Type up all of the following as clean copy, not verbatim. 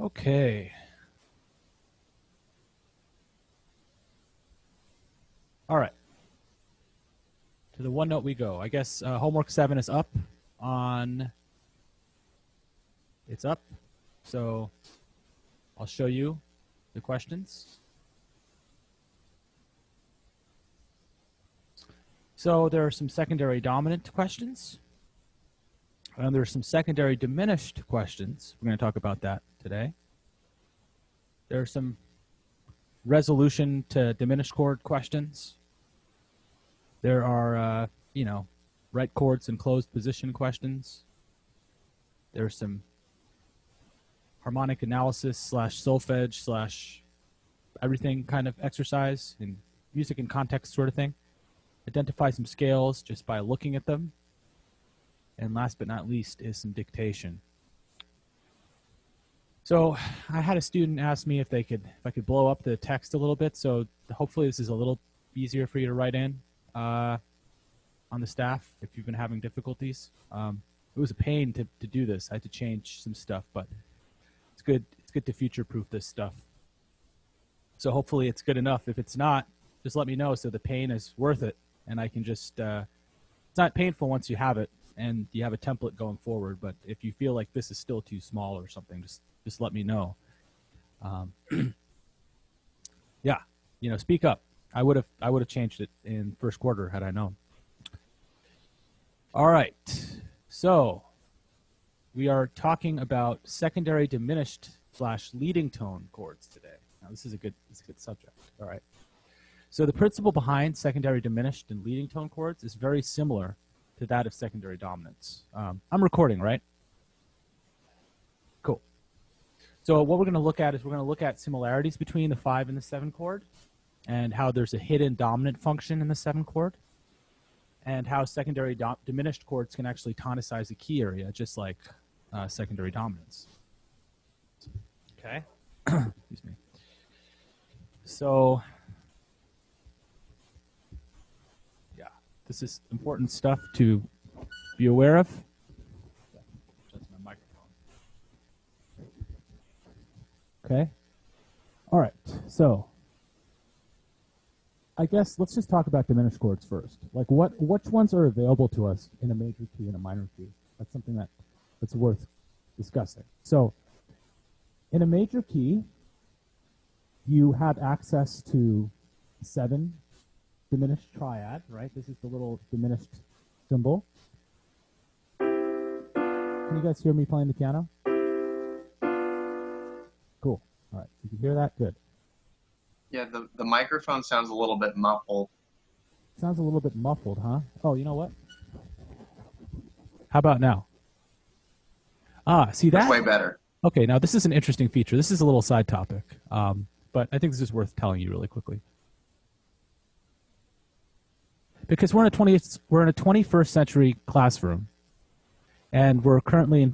Okay. All right. To the OneNote we go. I guess homework 7 is up on. It's up. So I'll show you the questions. So there are some secondary dominant questions. And there are some secondary diminished questions. We're going to talk about that today. There are some resolution to diminished chord questions. There are, right chords and closed position questions. There's some harmonic analysis / solfege / everything kind of exercise in music and context sort of thing. Identify some scales just by looking at them. And last but not least is some dictation. So I had a student ask me if I could blow up the text a little bit. So hopefully this is a little easier for you to write in on the staff if you've been having difficulties. It was a pain to do this. I had to change some stuff, but it's good. It's good to future-proof this stuff. So hopefully it's good enough. If it's not, just let me know so the pain is worth it, and I can just. It's not painful once you have it and you have a template going forward. But if you feel like this is still too small or something, just let me know. Yeah, speak up. I would have changed it in first quarter had I known. All right, so we are talking about secondary diminished / leading tone chords today. Now this is a good subject. All right. So the principle behind secondary diminished and leading tone chords is very similar to that of secondary dominants. I'm recording, right? Cool. So what we're going to look at is we're going to look at similarities between the 5 and the 7 chord, and how there's a hidden dominant function in the 7 chord, and how secondary diminished chords can actually tonicize the key area, just like secondary dominants. Okay. Excuse me. So, yeah, this is important stuff to be aware of. Adjust my microphone. Okay. All right. So, I guess let's just talk about diminished chords first. Like, which ones are available to us in a major key and a minor key? That's something that's worth discussing. So, in a major key, you have access to 7 diminished triad, right? This is the little diminished symbol. Can you guys hear me playing the piano? Cool. All right. You can hear that? Good. Yeah, the microphone sounds a little bit muffled. Sounds a little bit muffled, huh? Oh, you know what? How about now? Ah, see that? That's way better. Okay, now this is an interesting feature. This is a little side topic, but I think this is worth telling you really quickly. Because we're in a 21st century classroom, and we're currently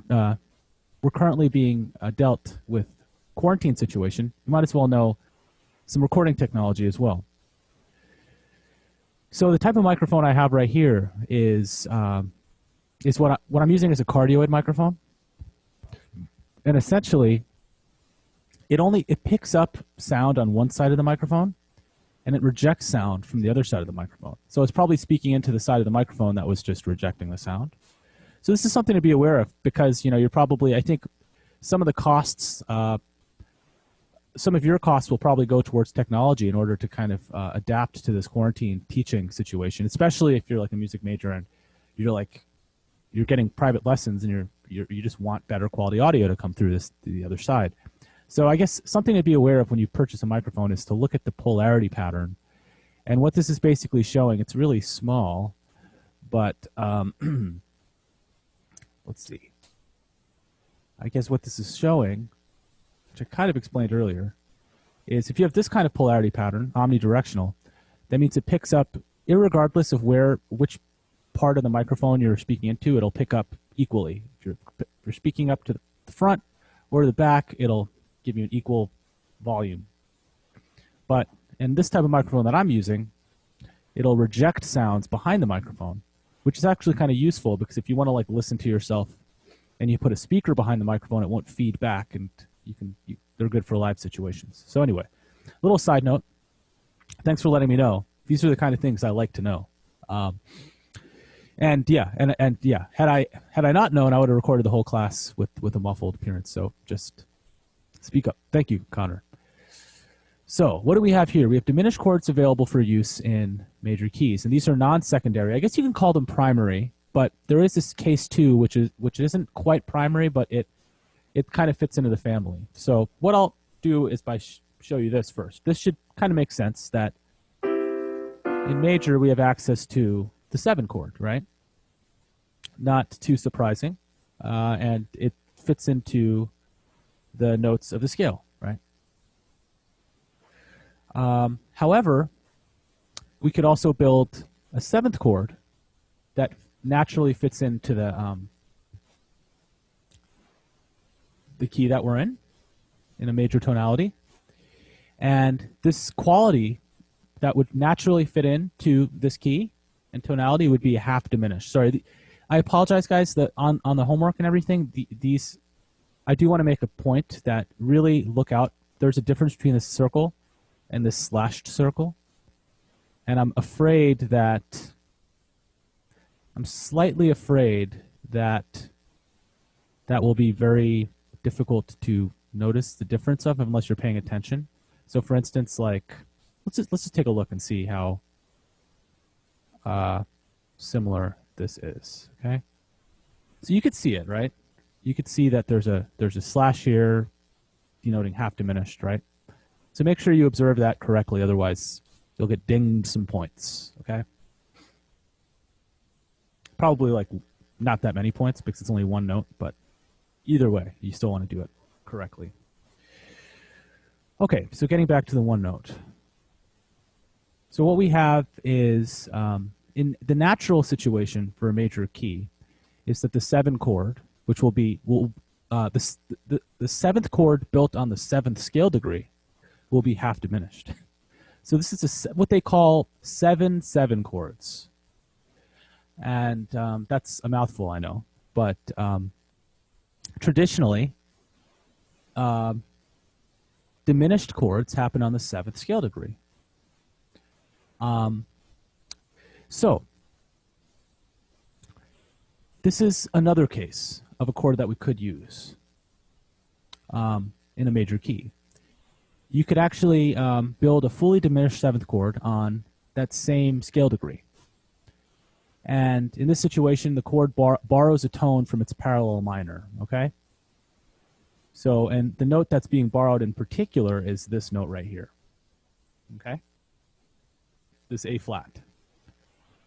being dealt with quarantine situation. You might as well know some recording technology as well. So the type of microphone I have right here is what I'm using as a cardioid microphone, and essentially it picks up sound on one side of the microphone, and it rejects sound from the other side of the microphone. So it's probably speaking into the side of the microphone that was just rejecting the sound. So this is something to be aware of, because you're probably, I think, some of the costs. Some of your costs will probably go towards technology in order to kind of adapt to this quarantine teaching situation, especially if you're like a music major and you're getting private lessons and you just want better quality audio to come through the other side. So I guess something to be aware of when you purchase a microphone is to look at the polarity pattern. And what this is basically showing, it's really small, but let's see. I guess what this is showing, which I kind of explained earlier, is if you have this kind of polarity pattern, omnidirectional, that means it picks up, irregardless of which part of the microphone you're speaking into, it'll pick up equally. If you're speaking up to the front or the back, it'll give you an equal volume. But in this type of microphone that I'm using, it'll reject sounds behind the microphone, which is actually kind of useful, because if you want to like listen to yourself and you put a speaker behind the microphone, it won't feed back and they're good for live situations. So anyway, little side note. Thanks for letting me know. These are the kind of things I like to know. And yeah, had I not known, I would have recorded the whole class with a muffled appearance. So just speak up. Thank you, Connor. So what do we have here? We have diminished chords available for use in major keys, and these are non-secondary. I guess you can call them primary, but there is this case too, which isn't quite primary, but it kind of fits into the family. So what I'll do is show you this first. This should kind of make sense that in major we have access to the 7 chord, right? Not too surprising, and it fits into the notes of the scale, right? However, we could also build a 7th chord that naturally fits into the key that we're in a major tonality. And this quality that would naturally fit into this key and tonality would be half diminished. Sorry, I apologize, guys, that on the homework and everything, these I do want to make a point that really look out. There's a difference between this circle and this slashed circle. And I'm slightly afraid that that will be very difficult to notice the difference of unless you're paying attention. So for instance, like, let's just take a look and see how similar this is, okay? So you could see it, right? You could see that there's a slash here denoting half diminished, right? So make sure you observe that correctly, otherwise you'll get dinged some points, okay? Probably like not that many points because it's only one note, but either way, you still want to do it correctly. Okay, so getting back to the one note. So what we have is, in the natural situation for a major key, is that the 7 chord, which will be, the 7th chord built on the 7th scale degree, will be half diminished. So this is what they call 7/7 chords. And that's a mouthful, I know. But traditionally, diminished chords happen on the 7th scale degree. So this is another case of a chord that we could use in a major key. You could actually build a fully diminished 7th chord on that same scale degree. And in this situation, the chord borrows a tone from its parallel minor, okay? So, and the note that's being borrowed in particular is this note right here, okay? This A flat.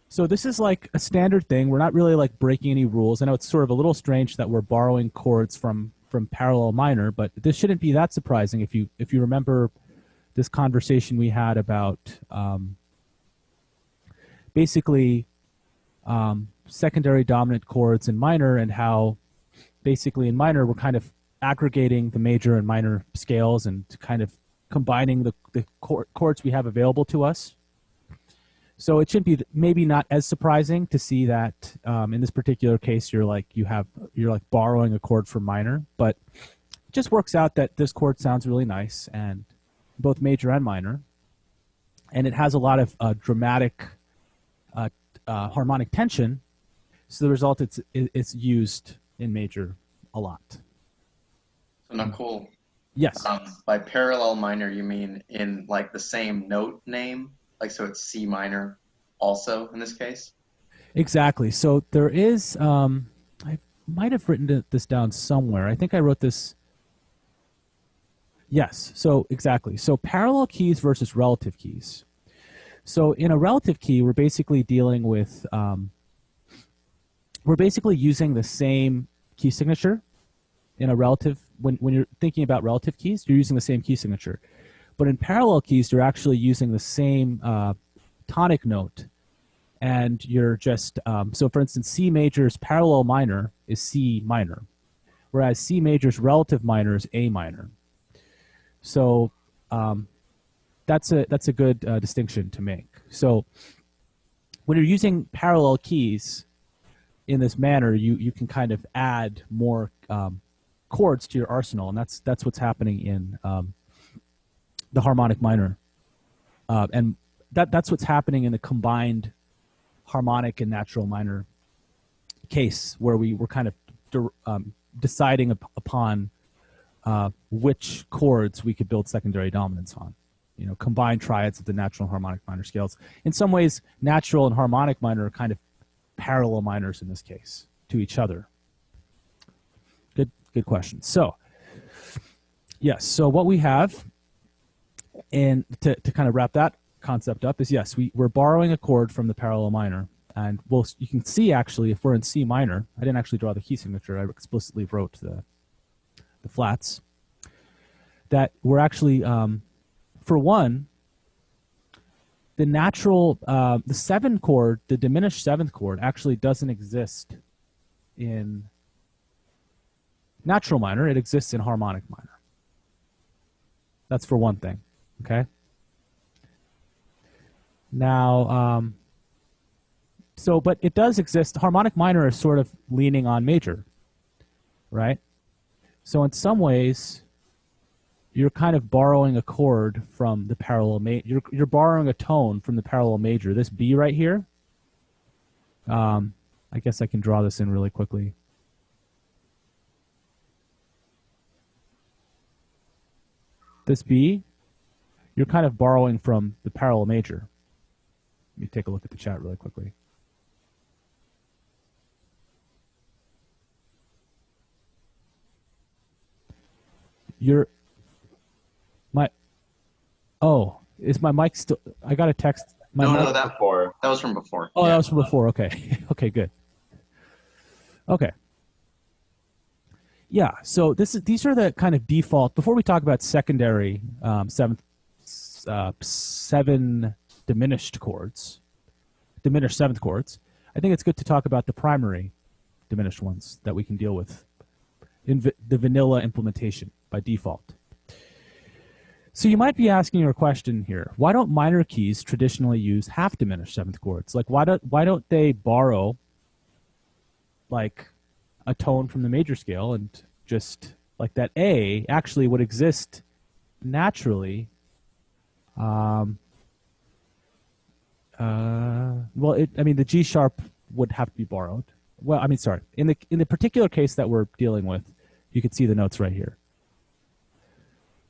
So this is like a standard thing. We're not really like breaking any rules. I know it's sort of a little strange that we're borrowing chords from parallel minor, but this shouldn't be that surprising if you remember this conversation we had about basically secondary dominant chords in minor, and how basically in minor we're kind of aggregating the major and minor scales and kind of combining the chords we have available to us. So it should be maybe not as surprising to see that in this particular case you're like borrowing a chord from minor, but it just works out that this chord sounds really nice and both major and minor, and it has a lot of dramatic harmonic tension. So the result, it's used in major a lot. So Nakul, yes. By parallel minor, you mean in like the same note name? Like, so it's C minor also in this case? Exactly. So there is, I might have written this down somewhere. I think I wrote this. Yes. So exactly. So parallel keys versus relative keys. So in a relative key, we're basically dealing with, we're basically using the same key signature in a relative. When you're thinking about relative keys, you're using the same key signature. But in parallel keys, you're actually using the same tonic note. And you're just, so for instance, C major's parallel minor is C minor, whereas C major's relative minor is A minor. So that's a good distinction to make. So when you're using parallel keys in this manner, you can kind of add more chords to your arsenal, and that's what's happening in the harmonic minor, and that's what's happening in the combined harmonic and natural minor case, where we were kind of deciding upon which chords we could build secondary dominance on. You know, combined triads of the natural and harmonic minor scales. In some ways, natural and harmonic minor are kind of parallel minors in this case to each other. Good question. So, yes, so what we have, and to kind of wrap that concept up, is yes, we're borrowing a chord from the parallel minor. And you can see, actually, if we're in C minor, I didn't actually draw the key signature, I explicitly wrote the flats, that we're actually, for one, the natural, the 7 chord, the diminished 7th chord, actually doesn't exist in natural minor. It exists in harmonic minor. That's for one thing, okay? Now, but it does exist. Harmonic minor is sort of leaning on major, right? So in some ways, you're kind of borrowing a chord from the parallel major. You're borrowing a tone from the parallel major. This B right here, I guess I can draw this in really quickly. This B, you're kind of borrowing from the parallel major. Let me take a look at the chat really quickly. Is my mic still? I got a text. No, that was from before. Oh, yeah. That was from before. Okay. Okay, good. Okay. Yeah, so these are the kind of default, before we talk about secondary 7 diminished chords, diminished 7th chords, I think it's good to talk about the primary diminished ones that we can deal with in the vanilla implementation by default. So you might be asking your question here, why don't minor keys traditionally use half diminished 7th chords? Like, why don't they borrow like a tone from the major scale, and just like that A actually would exist naturally. Well, I mean, the G sharp would have to be borrowed. Well, I mean, sorry. In the particular case that we're dealing with, you can see the notes right here.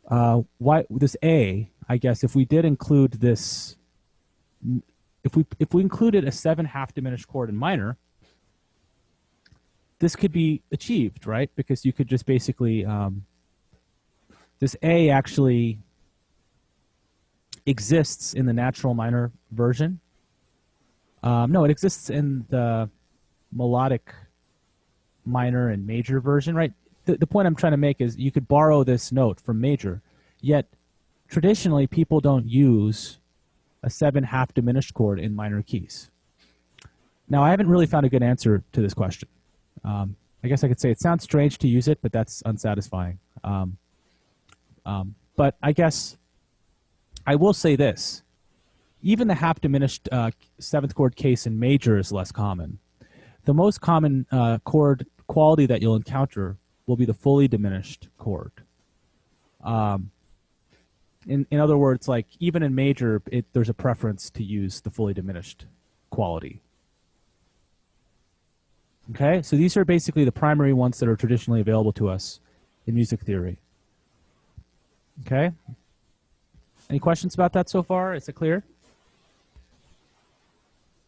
Why this A? I guess if we did include this, if we included a 7 half diminished chord in minor, this could be achieved, right? Because you could just basically, this A actually exists in the natural minor version. No, it exists in the melodic minor and major version, right? The point I'm trying to make is you could borrow this note from major, yet traditionally people don't use a 7 half diminished chord in minor keys. Now, I haven't really found a good answer to this question. I guess I could say it sounds strange to use it, but that's unsatisfying. But I guess I will say this. Even the half diminished 7th chord case in major is less common. The most common chord quality that you'll encounter will be the fully diminished chord. In other words, like even in major, there's a preference to use the fully diminished quality. Okay, so these are basically the primary ones that are traditionally available to us in music theory. Okay? Any questions about that so far? Is it clear?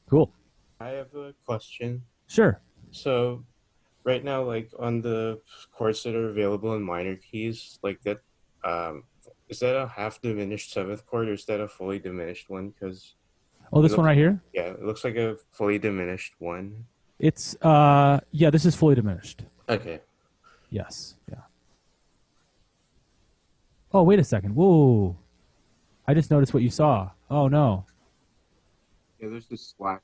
Cool. I have a question. Sure. So right now, like on the chords that are available in minor keys, like that, is that a half diminished 7th chord or is that a fully diminished one? Because this one right here? Yeah, it looks like a fully diminished one. It's, yeah, this is fully diminished. Okay. Yes, yeah. Oh, wait a second. Whoa. I just noticed what you saw. Oh, no. Yeah, there's this slack.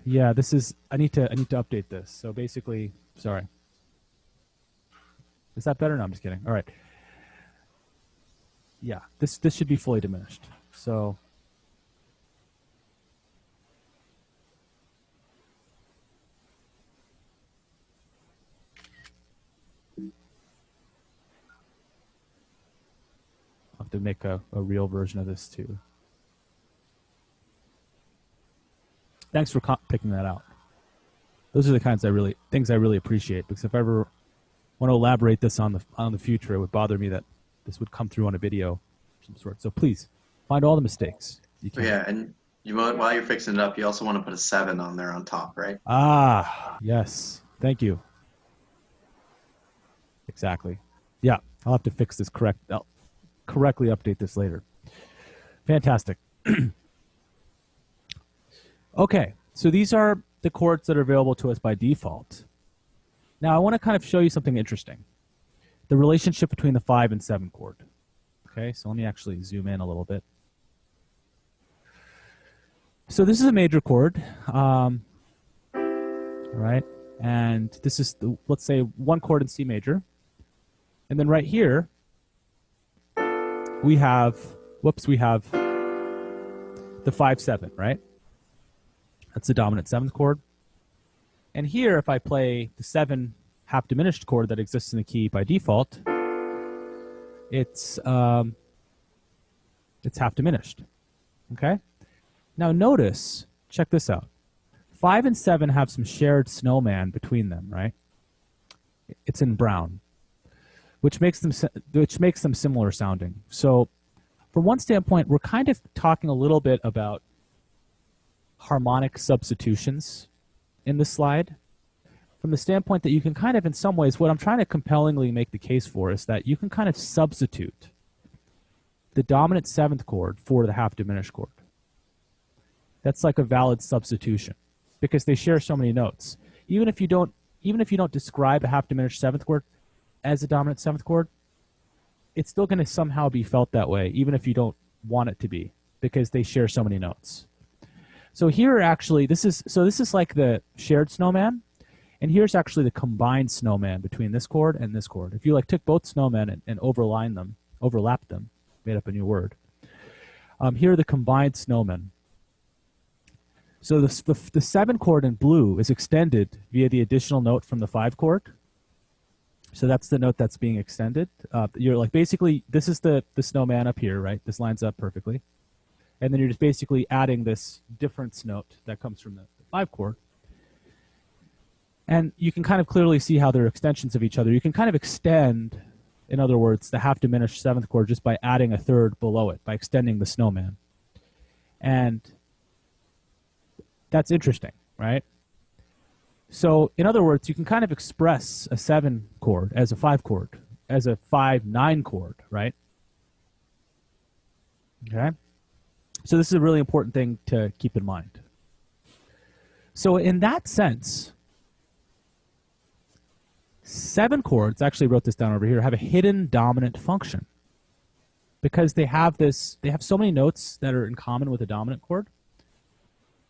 Yeah, this is, I need to update this. So basically, sorry. Is that better? No, I'm just kidding. All right. Yeah, this should be fully diminished. So have to make a real version of this too. Thanks for picking that out. Those are the kinds things I really appreciate, because if I ever want to elaborate this on the future, it would bother me that this would come through on a video of some sort. So please find all the mistakes you can. Yeah, and while you're fixing it up, you also want to put a 7 on there on top, right? Ah, yes. Thank you. Exactly. Yeah, I'll have to fix this I'll correctly update this later. Fantastic. Okay, so these are the chords that are available to us by default. Now I want to kind of show you something interesting. The relationship between the 5 and 7 chord. Okay, so let me actually zoom in a little bit. So this is a major chord, right? And this is, let's say, one chord in C major. And then right here, we have the 5-7, right? That's the dominant 7th chord. And here, if I play the 7 half diminished chord that exists in the key by default, it's half diminished. Okay? Now notice, check this out. 5 and 7 have some shared snowman between them, right? It's in brown, which makes them similar sounding. So from one standpoint, we're kind of talking a little bit about harmonic substitutions in this slide, from the standpoint that you can kind of, in some ways, what I'm trying to compellingly make the case for is that you can kind of substitute the dominant 7th chord for the half diminished chord. That's like a valid substitution because they share so many notes. Even if you don't describe a half diminished 7th chord as a dominant 7th chord, it's still going to somehow be felt that way, even if you don't want it to be, because they share so many notes. So here, actually, this is like the shared snowman, and here's actually the combined snowman between this chord and this chord. If you like took both snowmen and overlapped them, made up a new word. Here are the combined snowmen. So the 7 chord in blue is extended via the additional note from the 5 chord. So that's the note that's being extended. You're like, basically, this is the snowman up here, right? This lines up perfectly. And then you're just basically adding this difference note that comes from the 5 chord. And you can kind of clearly see how they're extensions of each other. You can kind of extend, in other words, the half diminished 7th chord just by adding a third below it, by extending the snowman. And that's interesting, right? So, in other words, you can kind of express a 7 chord as a 5 chord, as a 5-9 chord, right? Okay? So this is a really important thing to keep in mind. So in that sense, 7 chords, actually wrote this down over here, have a hidden dominant function. Because they have so many notes that are in common with a dominant chord.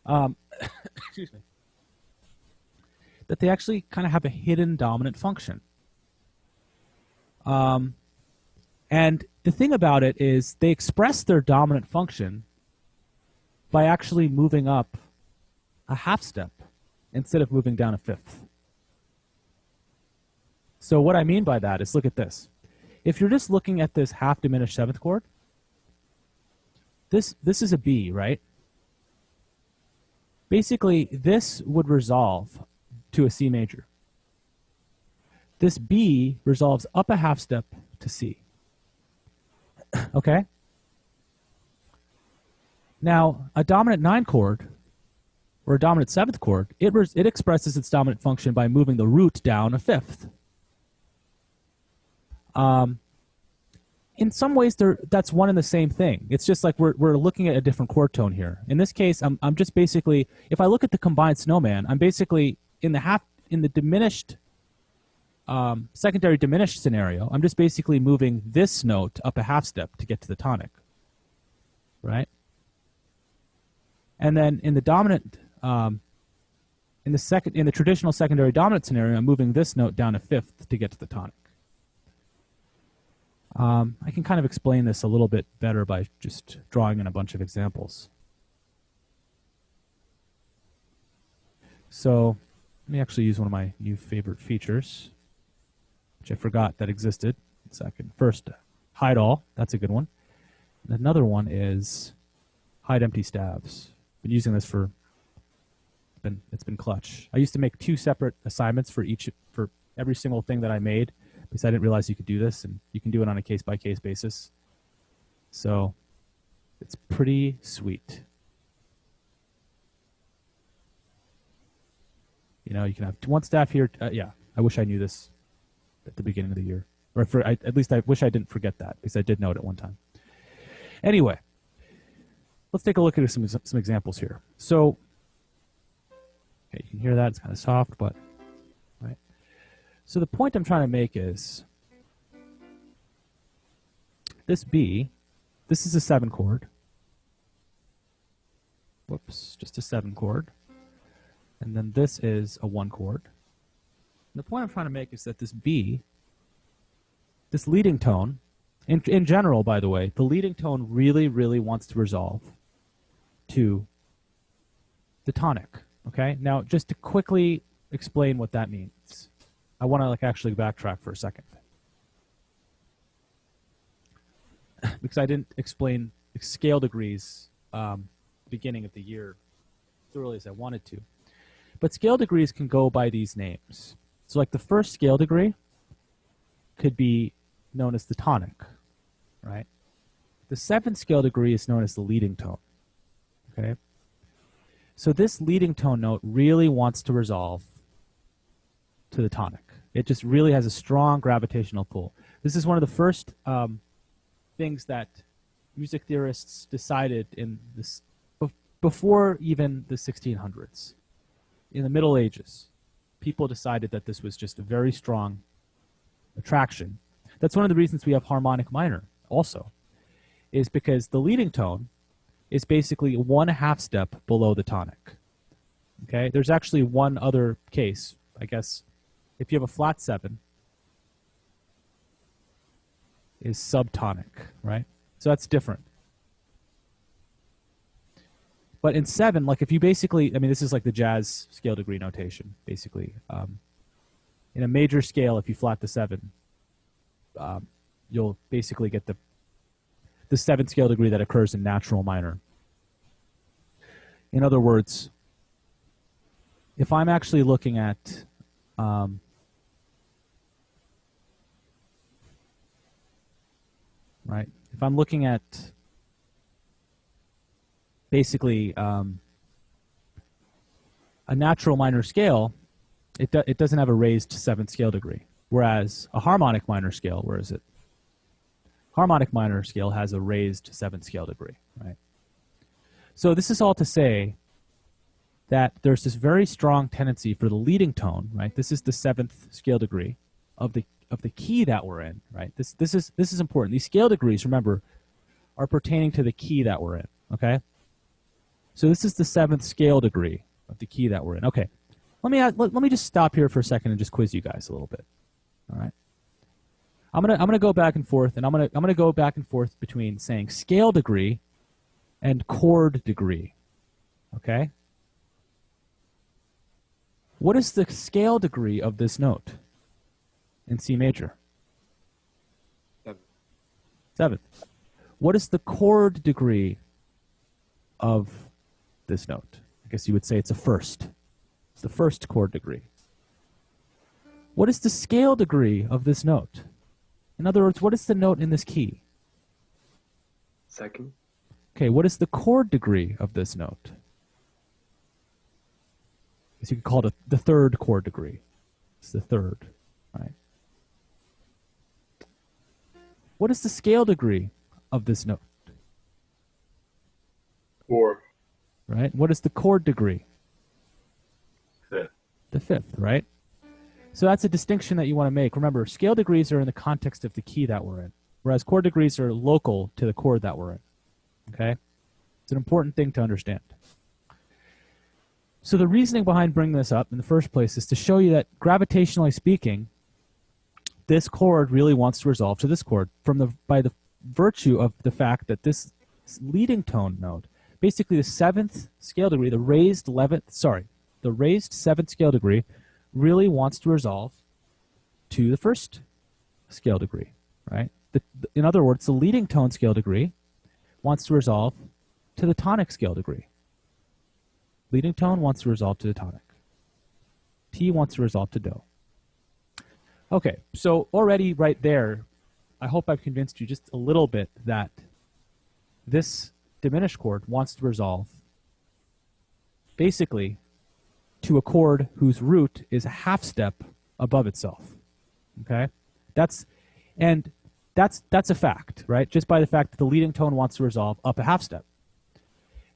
Excuse me. That they actually kind of have a hidden dominant function. And the thing about it is they express their dominant function by actually moving up a half step instead of moving down a fifth. So what I mean by that is, look at this. If you're just looking at this half diminished 7th chord, this is a B, right? Basically, this would resolve to a C major. This B resolves up a half step to C. Okay? Now, a dominant 9 chord, or a dominant 7th chord, it expresses its dominant function by moving the root down a fifth. In some ways, that's one and the same thing. It's just like we're looking at a different chord tone here. In this case, I'm just basically, if I look at the combined snowman, I'm basically in the diminished, secondary diminished scenario, I'm just basically moving this note up a half step to get to the tonic, right? And then in the dominant, in the traditional secondary dominant scenario, I'm moving this note down a fifth to get to the tonic. I can kind of explain this a little bit better by just drawing in a bunch of examples. So let me actually use one of my new favorite features, which I forgot that existed. So I can first hide all. That's a good one. Another one is hide empty stabs. Been using this for, it's been clutch. I used to make 2 separate assignments for every single thing that I made because I didn't realize you could do this, and you can do it on a case-by-case basis. So it's pretty sweet. You know, you can have 1 staff here. Yeah, I wish I knew this at the beginning of the year. Or at least I wish I didn't forget that, because I did know it at one time. Anyway, let's take a look at some examples here. So, okay, you can hear that. It's kind of soft, but, right? So the point I'm trying to make is this B, this is a 7 chord. Whoops, just a 7 chord. And then this is a 1 chord. And the point I'm trying to make is that this B, this leading tone, in general, by the way, the leading tone really, really wants to resolve to the tonic. Okay? Now, just to quickly explain what that means, I want to actually backtrack for a second. Because I didn't explain scale degrees beginning of the year thoroughly as I wanted to. But scale degrees can go by these names. So like the first scale degree could be known as the tonic, right? The 7th scale degree is known as the leading tone, okay? So this leading tone note really wants to resolve to the tonic. It just really has a strong gravitational pull. This is one of the first things that music theorists decided in this, before even the 1600s. In the Middle Ages, people decided that this was just a very strong attraction. That's one of the reasons we have harmonic minor also, is because the leading tone is basically 1/2 step below the tonic. Okay? There's actually one other case, I guess. If you have a flat 7, is subtonic, right? So that's different. But in 7, like if you basically, I mean, this is like the jazz scale degree notation, basically. In a major scale, if you flat the 7, you'll basically get the 7th scale degree that occurs in natural minor. In other words, if I'm actually looking at right, if I'm looking at basically a natural minor scale, it doesn't have a raised 7th scale degree. Whereas a harmonic minor scale, where is it? Harmonic minor scale has a raised 7th scale degree, right? So this is all to say that there's this very strong tendency for the leading tone, right? This is the 7th scale degree of the key that we're in, right? This is important. These scale degrees, remember, are pertaining to the key that we're in, okay? So this is the 7th scale degree of the key that we're in. Okay, let me just stop here for a second and just quiz you guys a little bit. All right, I'm gonna go back and forth, and I'm gonna go back and forth between saying scale degree and chord degree. Okay, what is the scale degree of this note in C major? 7th. What is the chord degree of this note? I guess you would say it's a 1st. It's the 1st chord degree. What is the scale degree of this note? In other words, what is the note in this key? 2nd. Okay, what is the chord degree of this note? I guess you could call it the 3rd chord degree. It's the 3rd, right? What is the scale degree of this note? 4th. Right? What is the chord degree? 5th. The 5th, right? So that's a distinction that you want to make. Remember, scale degrees are in the context of the key that we're in, whereas chord degrees are local to the chord that we're in. Okay? It's an important thing to understand. So the reasoning behind bringing this up in the first place is to show you that, gravitationally speaking, this chord really wants to resolve to this chord by the virtue of the fact that this leading tone note, basically the 7th scale degree, the raised 7th scale degree, really wants to resolve to the 1st scale degree, right? In other words, the leading tone scale degree wants to resolve to the tonic scale degree. Leading tone wants to resolve to the tonic. T wants to resolve to do. Okay, so already right there, I hope I've convinced you just a little bit that this diminished chord wants to resolve basically to a chord whose root is a half step above itself. Okay? That's a fact, right? Just by the fact that the leading tone wants to resolve up a half step.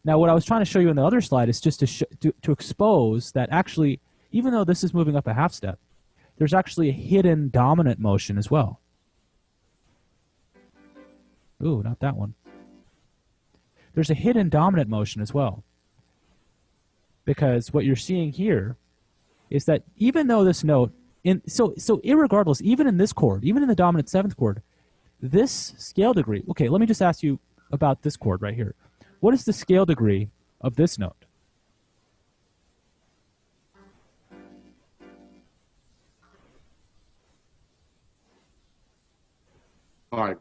Now, what I was trying to show you in the other slide is just to expose that actually, even though this is moving up a half step, there's actually a hidden dominant motion as well. Ooh, not that one. There's a hidden dominant motion as well. Because what you're seeing here is that even though this note, so irregardless, even in this chord, even in the dominant seventh chord, this scale degree, okay, let me just ask you about this chord right here. What is the scale degree of this note? Five.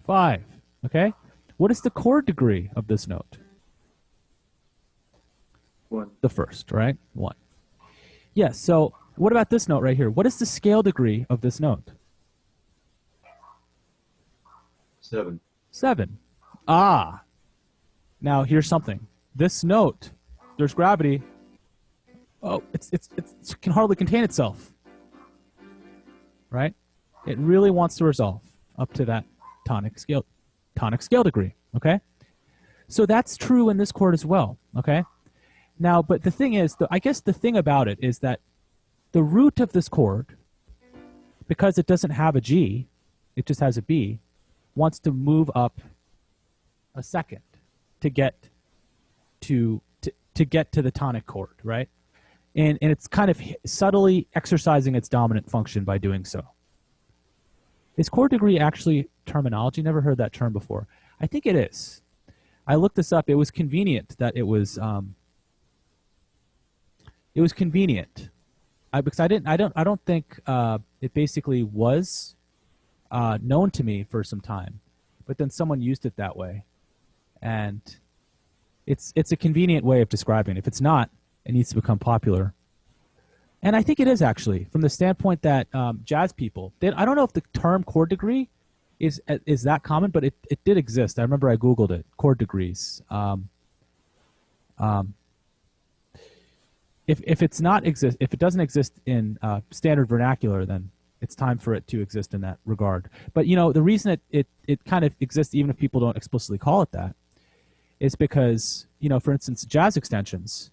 5, okay? What is the chord degree of this note? 1. The first, right? 1. Yes, so what about this note right here? What is the scale degree of this note? 7. 7. Ah. Now here's something. This note, there's gravity. Oh, it can hardly contain itself. Right? It really wants to resolve up to that tonic scale degree, okay? So that's true in this chord as well, okay? Now, but the thing is, I guess the thing about it is that the root of this chord, because it doesn't have a G, it just has a B, wants to move up a second to get to the tonic chord, right? And it's kind of subtly exercising its dominant function by doing so. Is chord degree actually terminology? Never heard that term before. I think it is. I looked this up. It was convenient that it was. It was convenient because I don't think it basically was known to me for some time, but then someone used it that way, and it's a convenient way of describing it. If it's not, it needs to become popular. And I think it is actually, from the standpoint that jazz people, I don't know if the term chord degree is that common, but it did exist. I remember I Googled it, chord degrees. If it doesn't exist in standard vernacular, then it's time for it to exist in that regard. But the reason it kind of exists, even if people don't explicitly call it that, is because for instance, jazz extensions,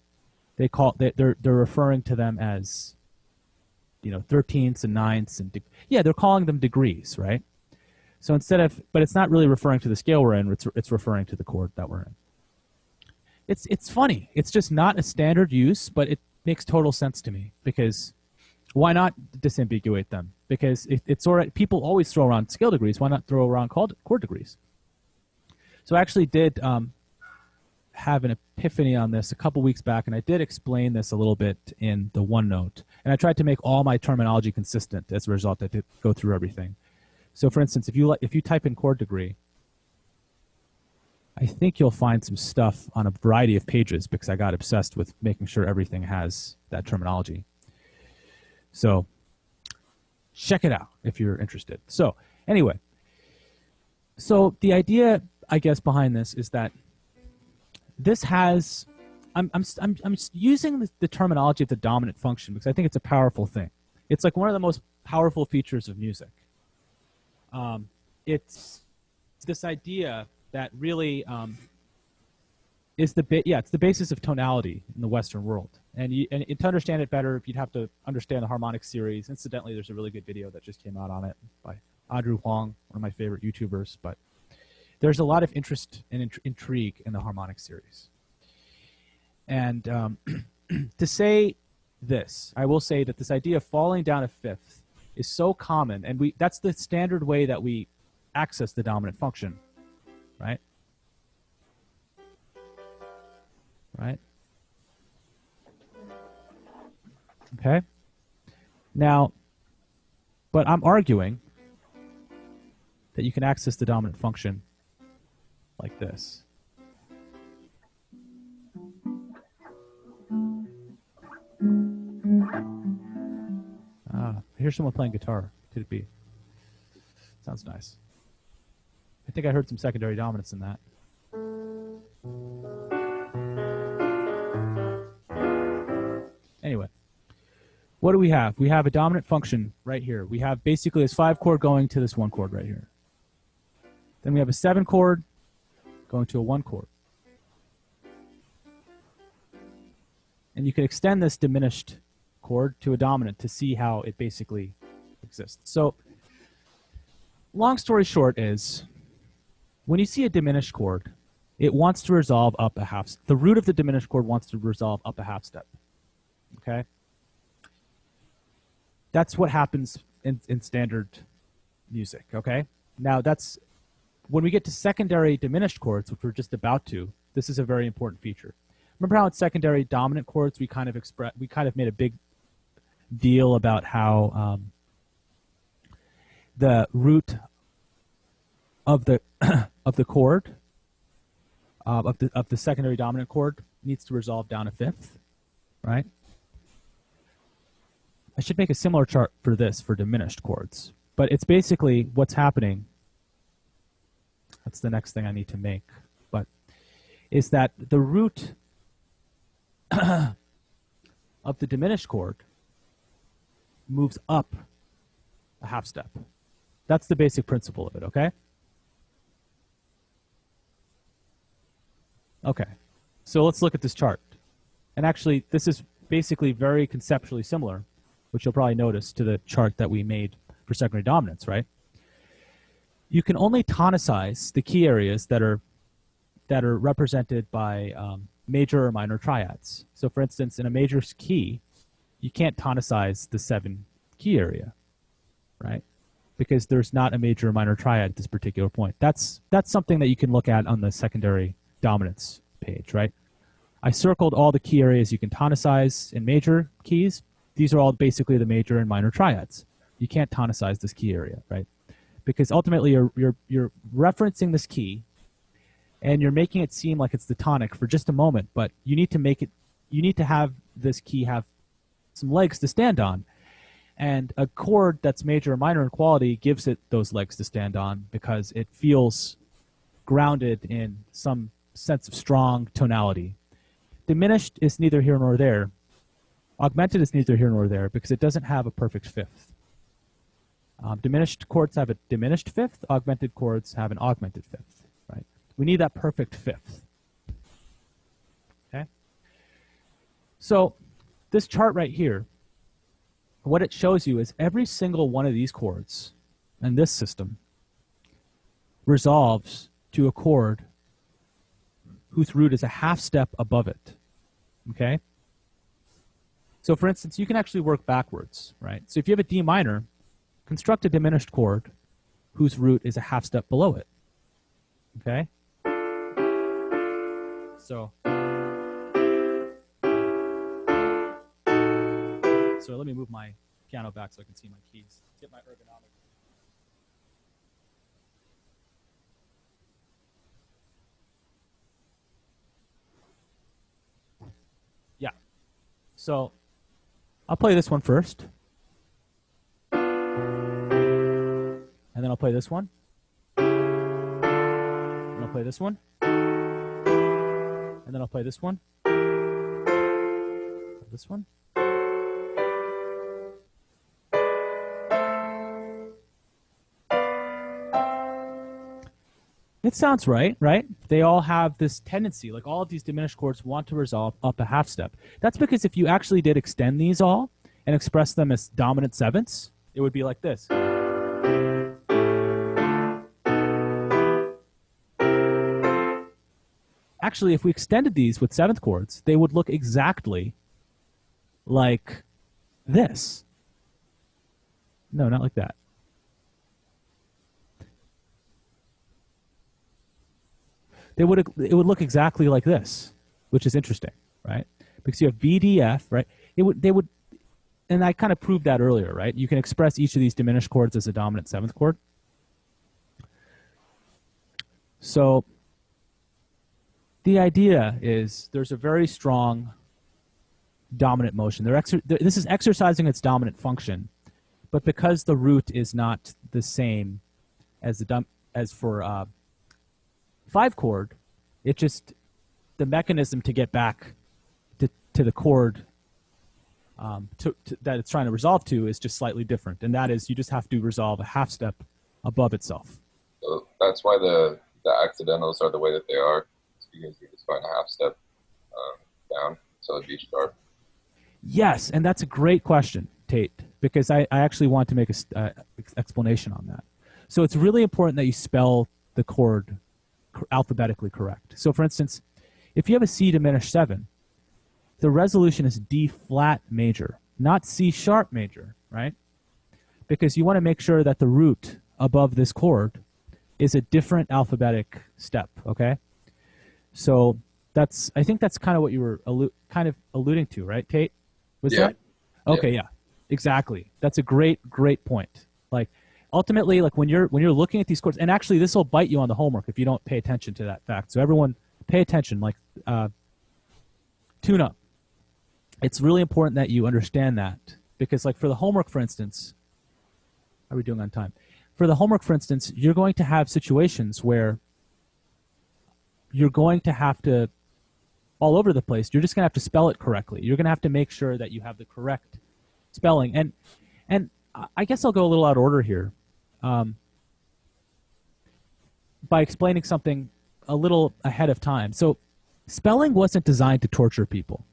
they're referring to them as 13ths and ninths and they're calling them degrees, right? So but it's not really referring to the scale we're in. It's referring to the chord that we're in. It's funny. It's just not a standard use, but it makes total sense to me because why not disambiguate them? Because it's already, people always throw around scale degrees. Why not throw around chord degrees? So I actually did have an epiphany on this a couple weeks back, and I did explain this a little bit in the OneNote. And I tried to make all my terminology consistent. As a result, I did go through everything. So for instance, if you type in chord degree, I think you'll find some stuff on a variety of pages because I got obsessed with making sure everything has that terminology. So check it out if you're interested. So anyway, so the idea, I guess, behind this is that this has, I'm using the terminology of the dominant function because I think it's a powerful thing. It's like one of the most powerful features of music. It's this idea that really is it's the basis of tonality in the Western world. And to understand it better, you'd have to understand the harmonic series. Incidentally, there's a really good video that just came out on it by Andrew Huang, one of my favorite YouTubers. But there's a lot of interest and intrigue in the harmonic series. And to say this, I will say that this idea of falling down a fifth is so common, and that's the standard way that we access the dominant function, right? Right? Okay? Now, but I'm arguing that you can access the dominant function like this. I hear someone playing guitar. Could it be? Sounds nice. I think I heard some secondary dominants in that. Anyway, what do we have? We have a dominant function right here. We have basically this 5 chord going to this 1 chord right here. Then we have a 7 chord going to a 1 chord. And you can extend this diminished chord to a dominant to see how it basically exists. So, long story short is, when you see a diminished chord, it wants to resolve up a half. The root of the diminished chord wants to resolve up a half step. Okay? That's what happens in standard music. Okay? Now, that's when we get to secondary diminished chords, which we're just about to. This is a very important feature. Remember how in secondary dominant chords we kind of made a big deal about how the root of the of the chord of the secondary dominant chord needs to resolve down a fifth, right? I should make a similar chart for this for diminished chords, but it's basically what's happening. That's the next thing I need to make, but is that the root of the diminished chord moves up a half step. That's the basic principle of it, okay? Okay, so let's look at this chart. And actually, this is basically very conceptually similar, which you'll probably notice, to the chart that we made for secondary dominants, right? You can only tonicize the key areas that are represented by major or minor triads. So for instance, in a major key, you can't tonicize the 7 key area, right? Because there's not a major or minor triad at this particular point. That's something that you can look at on the secondary dominance page, right? I circled all the key areas you can tonicize in major keys. These are all basically the major and minor triads. You can't tonicize this key area, right? Because ultimately you're referencing this key and you're making it seem like it's the tonic for just a moment, but you need to have this key have some legs to stand on. And a chord that's major or minor in quality gives it those legs to stand on because it feels grounded in some sense of strong tonality. Diminished is neither here nor there. Augmented is neither here nor there because it doesn't have a perfect fifth. Diminished chords have a diminished fifth. Augmented chords have an augmented fifth, right? We need that perfect fifth. Okay? So this chart right here, what it shows you is every single one of these chords in this system resolves to a chord whose root is a half step above it. Okay? So for instance, you can actually work backwards, right? So if you have a D minor, construct a diminished chord whose root is a half step below it. Okay? So let me move my piano back so I can see my keys. Get my ergonomic. Yeah. So I'll play this one first. And then I'll play this one. And I'll play this one. And then I'll play this one. This one. It sounds right, right? They all have this tendency, like all of these diminished chords want to resolve up a half step. That's because if you actually did extend these all and express them as dominant sevenths, it would be like this. Actually, if we extended these with seventh chords, they would look exactly like this. No, not like that. It would look exactly like this, which is interesting, right? Because you have B, D, F, right? They would, and I kind of proved that earlier, right? You can express each of these diminished chords as a dominant seventh chord. So The idea is there's a very strong dominant motion. This is exercising its dominant function, but because the root is not the same as for 5-chord, it just the mechanism to get back to the chord that it's trying to resolve to is just slightly different, and that is you just have to resolve a half step above itself. So that's why the accidentals are the way that they are. It's because you're just going a half step down, so it'd be sharp. Yes, and that's a great question, Tate, because I actually want to make an explanation on that. So it's really important that you spell the chord alphabetically correct. So for instance, if you have a C diminished 7, the resolution is D flat major, not C sharp major, right? Because you want to make sure that the root above this chord is a different alphabetic step, okay? So I think that's kind of what you were alluding to, right, Tate? Was that? Okay, yeah, exactly. That's a great point. Like, ultimately, like when you're looking at these chords, and actually this will bite you on the homework if you don't pay attention to that fact. So everyone, pay attention. Like, Tuna. It's really important that you understand that because, like, for the homework, for instance, how are we doing on time? For the homework, for instance, you're going to have situations where you're going to have to all over the place. You're just going to have to spell it correctly. You're going to have to make sure that you have the correct spelling. And I guess I'll go a little out of order here by explaining something a little ahead of time. So spelling wasn't designed to torture people.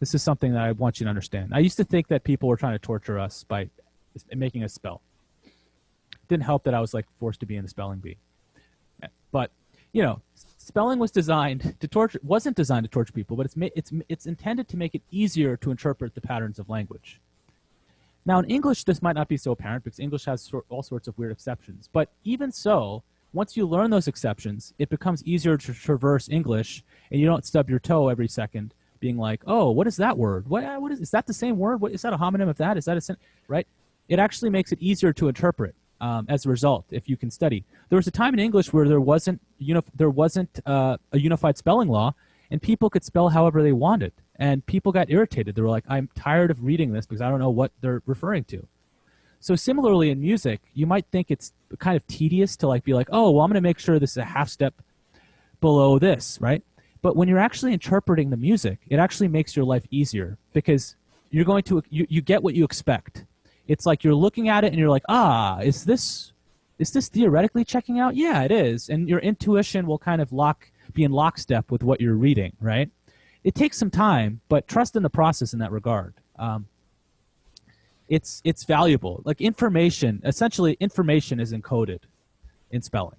This is something that I want you to understand. I used to think that people were trying to torture us by making us spell. It didn't help that I was like forced to be in the spelling bee. But, you know, spelling was designed to torture, wasn't designed to torture people, but it's intended to make it easier to interpret the patterns of language. Now, in English, this might not be so apparent because English has all sorts of weird exceptions. But even so, once you learn those exceptions, it becomes easier to traverse English, and you don't stub your toe every second being like, oh, what is that word? Is that the same word? Is that a homonym of that? Is that right? It actually makes it easier to interpret as a result if you can study. There was a time in English where there wasn't a unified spelling law, and people could spell however they wanted. And people got irritated. They were like, I'm tired of reading this because I don't know what they're referring to. So similarly in music, you might think it's kind of tedious to like be like, oh, well, I'm going to make sure this is a half step below this, right? But when you're actually interpreting the music, it actually makes your life easier because you're going to you get what you expect. It's like you're looking at it and you're like, is this theoretically checking out? Yeah, it is. And your intuition will kind of be in lockstep with what you're reading, right? It takes some time, but trust in the process in that regard. It's valuable. Like essentially information is encoded in spelling.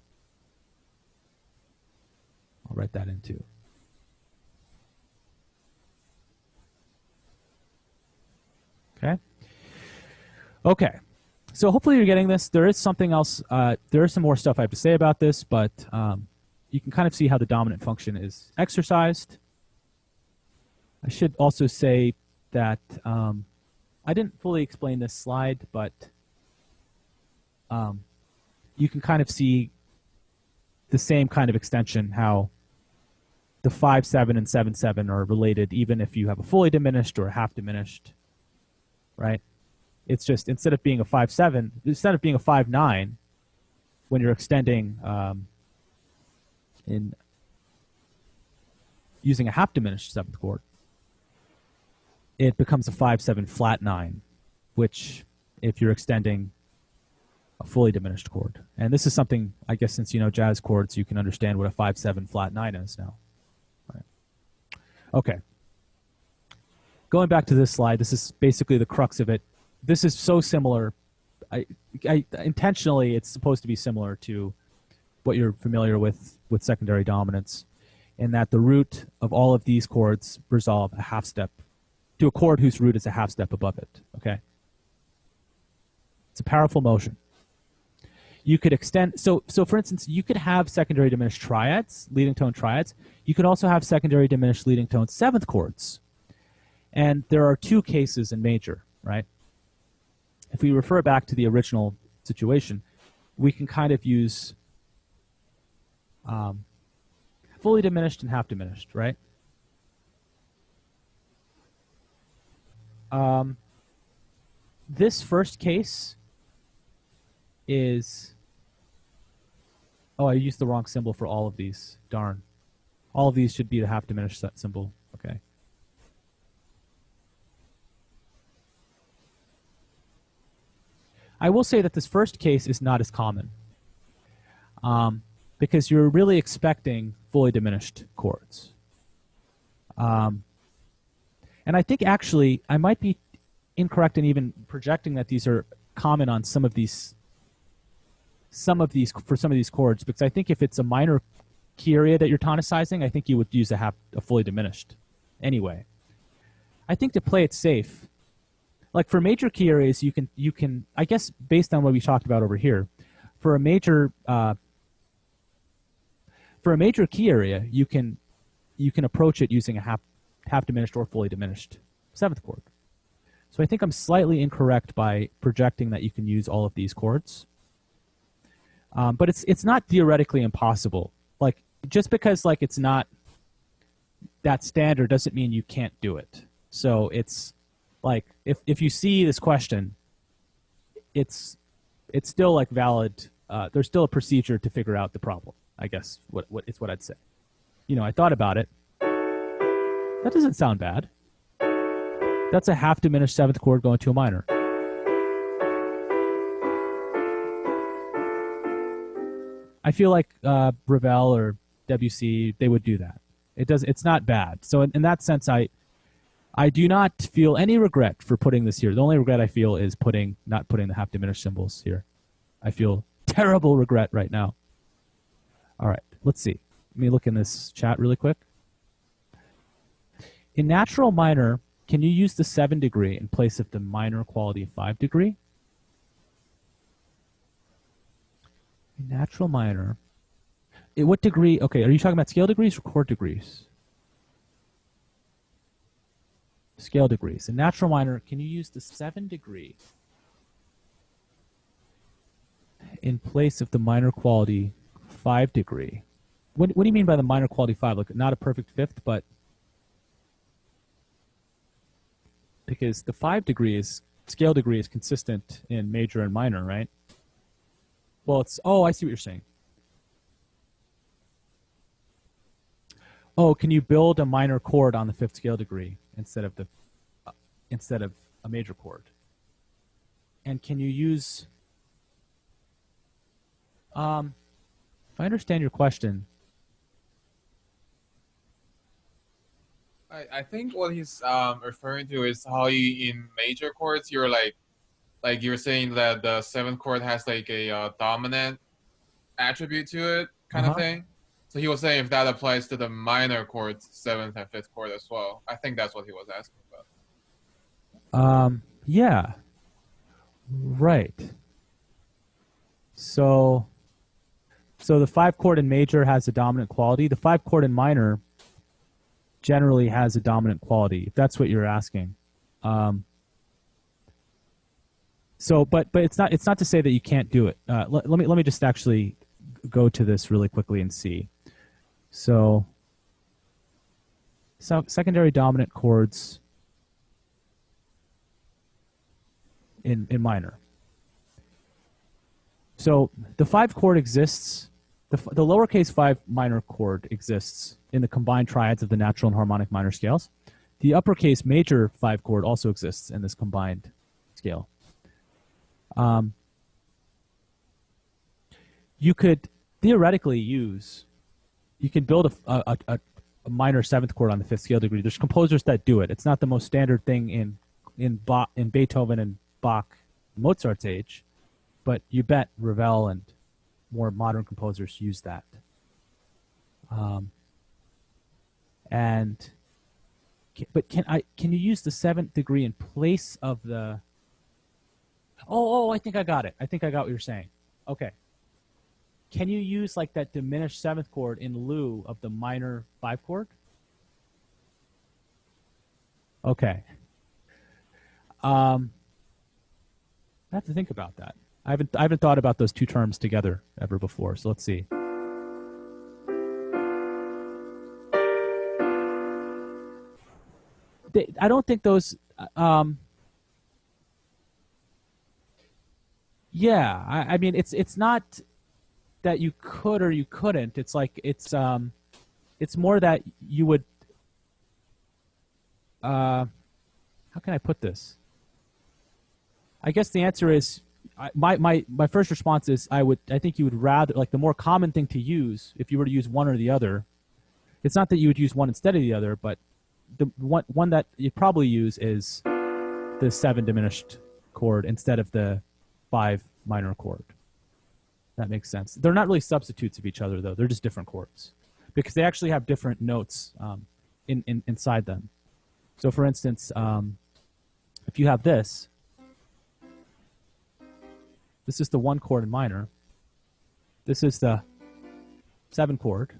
I'll write that in too. Okay. So hopefully you're getting this. There is something else. There is some more stuff I have to say about this, but you can kind of see how the dominant function is exercised. I should also say that I didn't fully explain this slide, but you can kind of see the same kind of extension, how the 5-7 and 7-7 are related even if you have a fully diminished or a half diminished, right? It's just instead of being a 5-7, instead of being a 5-9, when you're extending in using a half diminished 7th chord, it becomes a 5-7 flat 9, which if you're extending a fully diminished chord. And this is something, I guess, since you know jazz chords, you can understand what a 5-7 flat 9 is now. Right. Okay. Going back to this slide, this is basically the crux of it. This is so similar. Intentionally, it's supposed to be similar to what you're familiar with secondary dominants, in that the root of all of these chords resolve a half step to a chord whose root is a half step above it, okay? It's a powerful motion. You could extend, so for instance, you could have secondary diminished triads, leading tone triads. You could also have secondary diminished leading tone 7th chords. And there are two cases in major, right? If we refer back to the original situation, we can kind of use fully diminished and half diminished, right? This first case is... Oh, I used the wrong symbol for all of these. Darn. All of these should be the half diminished symbol. Okay. I will say that this first case is not as common because you're really expecting fully diminished chords. And I think actually I might be incorrect in even projecting that these are common on some of these chords, because I think if it's a minor key area that you're tonicizing, I think you would use a fully diminished anyway. I think to play it safe, like for major key areas, you can I guess based on what we talked about over here, for a major key area, you can approach it using a half diminished or fully diminished seventh chord. So I think I'm slightly incorrect by projecting that you can use all of these chords. But it's not theoretically impossible. Like just because like it's not that standard doesn't mean you can't do it. So it's like if you see this question, it's still like valid. There's still a procedure to figure out the problem. I guess what I'd say. You know, I thought about it. That doesn't sound bad. That's a half diminished seventh chord going to a minor. I feel like Ravel or Debussy, they would do that. It's not bad. So in that sense, I do not feel any regret for putting this here. The only regret I feel is not putting the half diminished symbols here. I feel terrible regret right now. All right, let's see. Let me look in this chat really quick. In natural minor, can you use the 7 degree in place of the minor quality 5 degree? In natural minor, what degree? Okay, are you talking about scale degrees or chord degrees? Scale degrees. In natural minor, can you use the 7 degree in place of the minor quality 5 degree? What do you mean by the minor quality 5? Like not a perfect fifth, but because the 5 degree scale degree is consistent in major and minor, right? Well, I see what you're saying. Oh, can you build a minor chord on the 5th scale degree instead of a major chord? And can you use, if I understand your question. I think what he's referring to is how in major chords you're like you're saying that the 7th chord has like a dominant attribute to it kind of thing. So he was saying if that applies to the minor chords, 7th and 5th chord as well. I think that's what he was asking about. Yeah. Right. So the 5 chord in major has a dominant quality. The 5 chord in minor generally has a dominant quality, if that's what you're asking. But it's not to say that you can't do it. Let me just actually go to this really quickly and see. So secondary dominant chords in minor. So the 5 chord exists. The lowercase 5 minor chord exists in the combined triads of the natural and harmonic minor scales. The uppercase major 5 chord also exists in this combined scale. You could theoretically you could build a minor 7th chord on the 5th scale degree. There's composers that do it. It's not the most standard thing in Beethoven and Bach, Mozart's age, but you bet Ravel and more modern composers use that. But can you use the 7th degree in place of the? Oh, I think I got it. I think I got what you're saying. Okay. Can you use like that diminished 7th chord in lieu of the minor 5 chord? Okay. I have to think about that. I haven't thought about those two terms together ever before. So let's see. I don't think those. Yeah, I mean, it's not that you could or you couldn't. It's like it's more that you would. How can I put this? I guess the answer is my first response is I think you would rather, like, the more common thing to use if you were to use one or the other. It's not that you would use one instead of the other, but the one that you'd probably use is the 7 diminished chord instead of the 5 minor chord. That makes sense. They're not really substitutes of each other, though. They're just different chords because they actually have different notes inside them. So, for instance, if you have this is the 1 chord in minor. This is the 7 chord.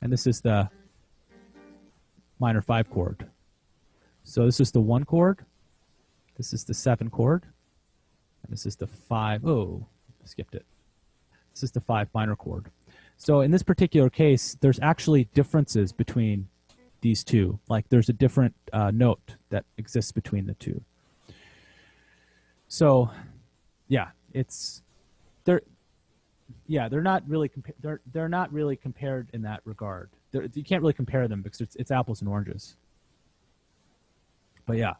And this is the minor 5 chord. So this is the 1 chord. This is the 7 chord. And this is the 5. Oh, skipped it. This is the 5 minor chord. So in this particular case, there's actually differences between these two. Like there's a different note that exists between the two. So, yeah, they're not really they're not really compared in that regard. You can't really compare them because it's apples and oranges. But yeah,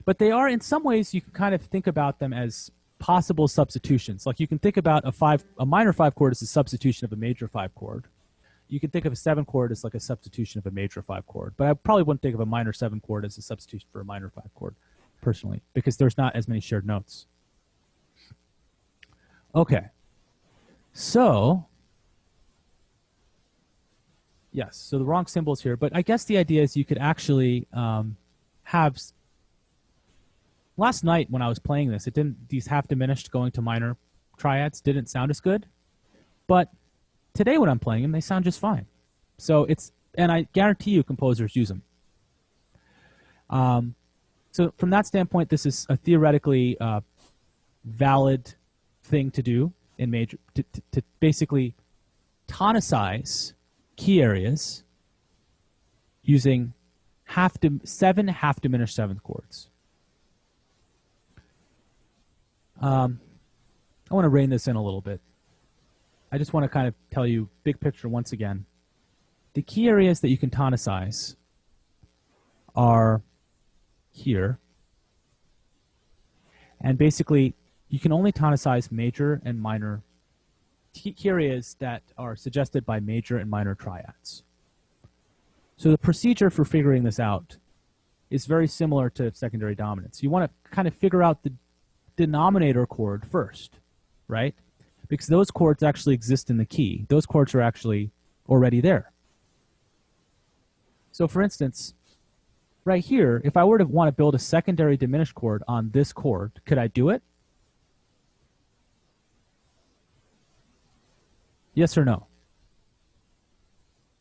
but they are, in some ways, you can kind of think about them as possible substitutions. Like you can think about a minor 5 chord as a substitution of a major 5 chord. You can think of a 7 chord as like a substitution of a major 5 chord. But I probably wouldn't think of a minor 7 chord as a substitution for a minor 5 chord, personally, because there's not as many shared notes. Okay. So, yes, so the wrong symbols here, but I guess the idea is you could actually have. Last night when I was playing this, these half diminished going to minor triads didn't sound as good, but today when I'm playing them, they sound just fine. So and I guarantee you composers use them. So from that standpoint, this is a theoretically valid thing to do in major, to basically tonicize key areas using 7 half diminished 7th chords. I want to rein this in a little bit. I just want to kind of tell you big picture once again. The key areas that you can tonicize are here. And basically, you can only tonicize major and minor key areas that are suggested by major and minor triads. So the procedure for figuring this out is very similar to secondary dominance. You want to kind of figure out the denominator chord first, right? Because those chords actually exist in the key. Those chords are actually already there. So for instance, right here, if I were to want to build a secondary diminished chord on this chord, could I do it? Yes or no?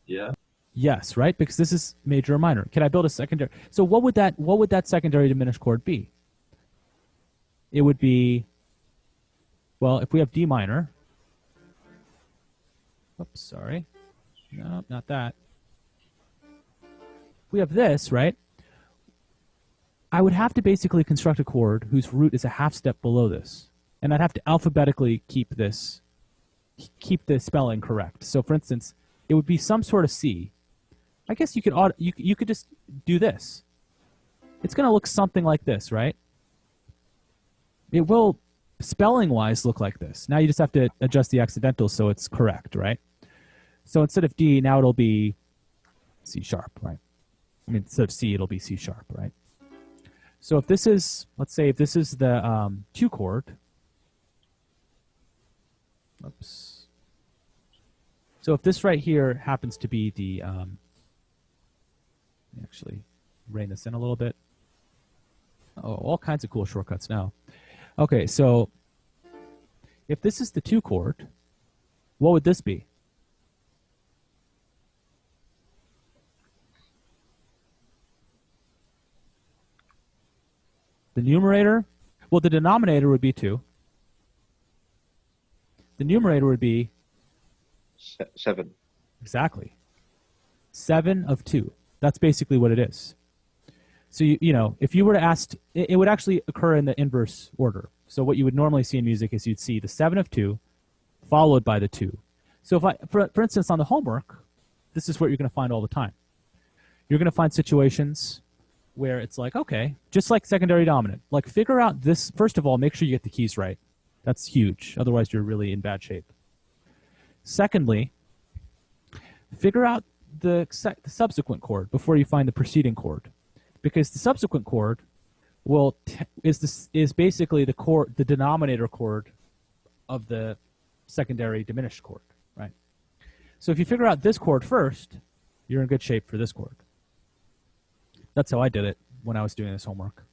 Yeah. Yes, right? Because this is major or minor. Can I build a secondary? So what would that secondary diminished chord be? It would be, well, if we have D minor. Oops, sorry. No, not that. We have this, right? I would have to basically construct a chord whose root is a half step below this. And I'd have to alphabetically keep the spelling correct. So for instance, it would be some sort of C. I guess you could just do this. It's going to look something like this, right? It will, spelling-wise, look like this. Now you just have to adjust the accidentals so it's correct, right? So instead of D, now it'll be C sharp, right? I mean, instead of C, it'll be C sharp, right? So if this is, let's say if this is the 2 chord, oops. So if this right here happens to be the, actually rein this in a little bit. Oh, all kinds of cool shortcuts now. Okay, so if this is the 2 chord, what would this be? The numerator, well, the denominator would be 2. The numerator would be 7. Exactly. 7 of 2. That's basically what it is. So, you know, if you were to ask, it would actually occur in the inverse order. So what you would normally see in music is you'd see the 7 of 2 followed by the 2. So if for instance, on the homework, this is what you're going to find all the time. You're going to find situations where it's like, okay, just like secondary dominant, like figure out this, first of all, make sure you get the keys right. That's huge. Otherwise, you're really in bad shape. Secondly, figure out the subsequent chord before you find the preceding chord, because the subsequent chord is basically the denominator chord of the secondary diminished chord, right? So if you figure out this chord first, you're in good shape for this chord. That's how I did it when I was doing this homework.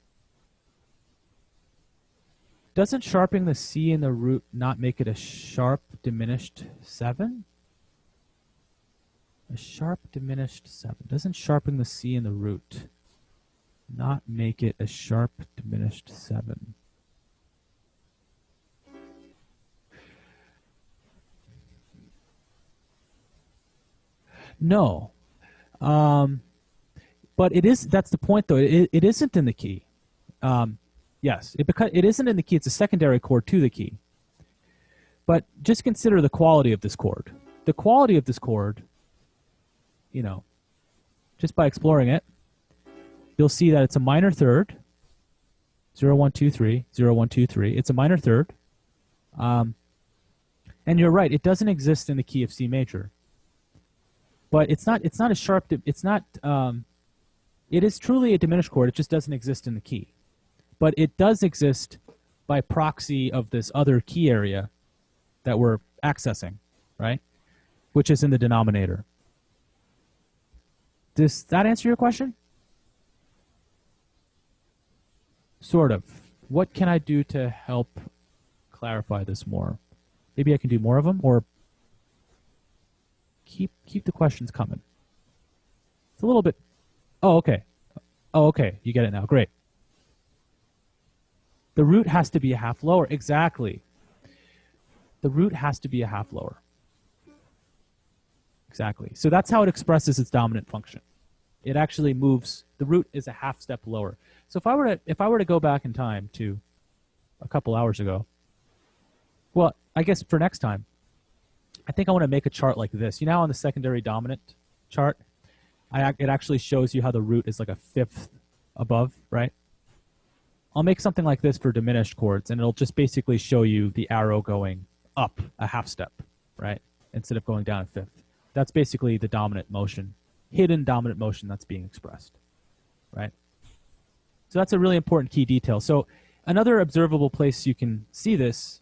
Doesn't sharpening the C in the root not make it a sharp diminished 7? A sharp diminished 7. Doesn't sharpening the C in the root not make it a sharp diminished 7? No. But it is, that's the point though, it isn't in the key. Yes, because it isn't in the key, it's a secondary chord to the key. But just consider the quality of this chord. The quality of this chord, you know, just by exploring it, you'll see that it's a minor third, 0, 1, 2, 3, 0, 1, 2, 3. It's a minor third. And you're right, it doesn't exist in the key of C major. But it's not a sharp, it is truly a diminished chord, it just doesn't exist in the key. But it does exist by proxy of this other key area that we're accessing, right? Which is in the denominator. Does that answer your question? Sort of. What can I do to help clarify this more? Maybe I can do more of them, or keep the questions coming. It's a little bit. Oh, okay. Oh, okay. You get it now. Great. The root has to be a half lower. Exactly. The root has to be a half lower. Exactly. So that's how it expresses its dominant function. It actually moves. The root is a half step lower. So if I were to go back in time to a couple hours ago, well, I guess for next time, I think I want to make a chart like this. You know, on the secondary dominant chart, it actually shows you how the root is like a fifth above, right? I'll make something like this for diminished chords, and it'll just basically show you the arrow going up a half step, right? Instead of going down a fifth. That's basically the dominant motion, hidden dominant motion that's being expressed, right? So that's a really important key detail. So another observable place you can see this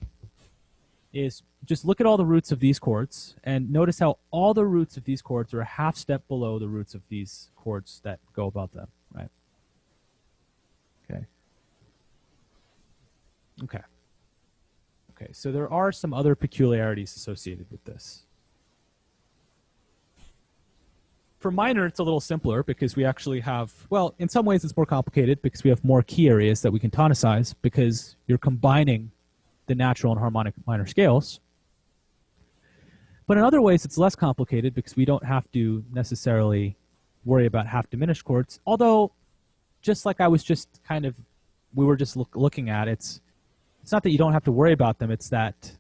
is just look at all the roots of these chords and notice how all the roots of these chords are a half step below the roots of these chords that go above them, right? Okay. Okay. Okay, so there are some other peculiarities associated with this. For minor, it's a little simpler because we actually have, well, in some ways it's more complicated because we have more key areas that we can tonicize because you're combining the natural and harmonic minor scales. But in other ways, it's less complicated because we don't have to necessarily worry about half diminished chords. Although, just like I was just kind of, we were just looking at, it's not that you don't have to worry about them, it's that